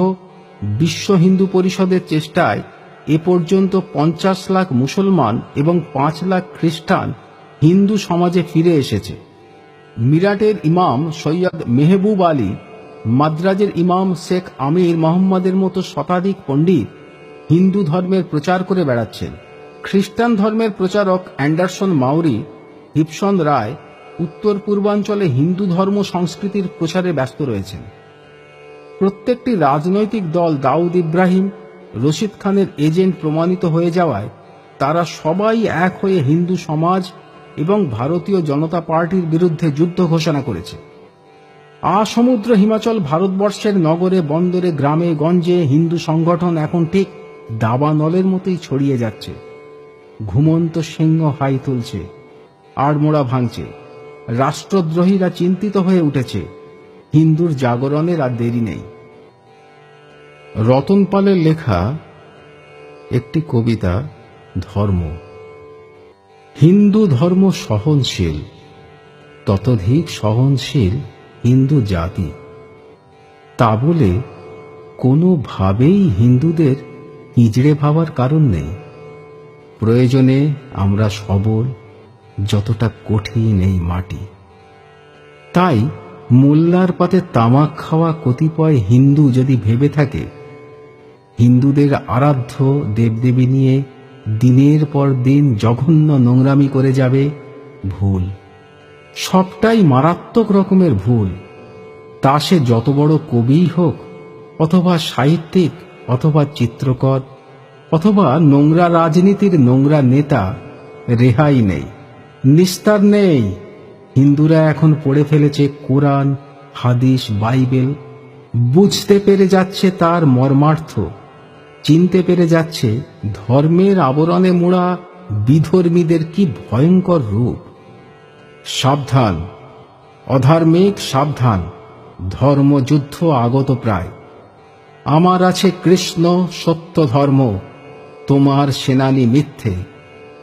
বিশ্ব হিন্দু পরিষদের চেষ্টায় এ পর্যন্ত 50 লাখ মুসলমান এবং 5 লাখ খ্রিস্টান হিন্দু সমাজে ফিরে এসেছে। মিরাটের ইমাম সৈয়দ মেহবুব আলী, মাদ্রাজের ইমাম শেখ আমির মোহাম্মদের মতো শতাধিক পণ্ডিত হিন্দু ধর্মের প্রচার করে বেড়াচ্ছেন। খ্রিস্টান ধর্মের প্রচারক অ্যান্ডারসন মাউরি, হিপসন রায় উত্তর পূর্বাঞ্চলে হিন্দু ধর্ম সংস্কৃতির প্রচারে ব্যস্ত রয়েছেন। প্রত্যেকটি রাজনৈতিক দল দাউদ ইব্রাহিম, রশিদ খানের এজেন্ট প্রমাণিত হয়ে যাওয়ায় তারা সবাই এক হয়ে হিন্দু সমাজ এবং ভারতীয় জনতা পার্টির বিরুদ্ধে যুদ্ধ ঘোষণা করেছে। আসমুদ্র হিমাচল ভারতবর্ষের নগরে বন্দরে গ্রামে গঞ্জে হিন্দু সংগঠন এখন ঠিক দাবানলের মতোই ছড়িয়ে যাচ্ছে। ঘুমন্ত সিংহ হাই তুলছে, আড়মোড়া ভাঙছে, রাষ্ট্রদ্রোহীরা চিন্তিত হয়ে উঠেছে। হিন্দুর জাগরণের আর দেরি নেই। রতন পালের লেখা একটি কবিতা, ধর্ম। হিন্দু ধর্ম সহনশীল, ততোধিক সহনশীল হিন্দু জাতি। তা বলে কোনোভাবেই হিন্দুদের হিজড়ে ভাবার কারণ নেই। প্রয়োজনে আমরা সবল, যতটা কঠিন এই মাটি। তাই মোল্লার পাতে তামাক খাওয়া কতিপয় হিন্দু যদি ভেবে থাকে হিন্দুদের আরাধ্য দেবদেবী নিয়ে দিনের পর দিন জঘন্য নোংরামি করে যাবে, ভুল। সবটাই মারাত্মক রকমের ভুল। তা সে যত বড় কবিই হোক, অথবা সাহিত্যিক, অথবা চিত্রকর, অথবা নোংরা রাজনীতির নোংরা নেতা, রেহাই নেই, নিস্তার নেই। হিন্দুরা এখন পড়ে ফেলেছে কোরআন, হাদিস, বাইবেল। বুঝতে পেরে যাচ্ছে তার মর্মার্থ, চিনতে পেরে যাচ্ছে ধর্মের আবরণে মোড়া বিধর্মীদের কি ভয়ঙ্কর রূপ। সাবধান অধার্মিক, সাবধান, ধর্মযুদ্ধ আগত প্রায়। আমার আছে কৃষ্ণ সত্য ধর্ম, তোমার সেনানী মিথ্যে।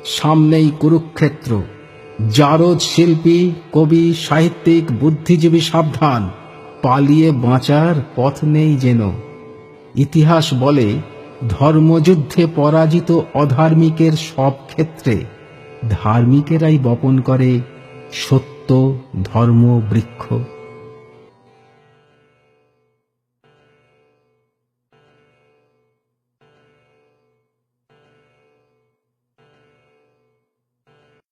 সামনেই কুরুক্ষেত্র, জারদ শিল্পী, কবি, সাহিত্যিক, বুদ্ধিজীবী সাবধান, পালিয়ে বাঁচার পথ নেই যেন। ইতিহাস বলে ধর্মযুদ্ধে পরাজিত অধার্মিকের সব ক্ষেত্রে ধার্মিকেরাই বপন করে সত্য ধর্ম বৃক্ষ।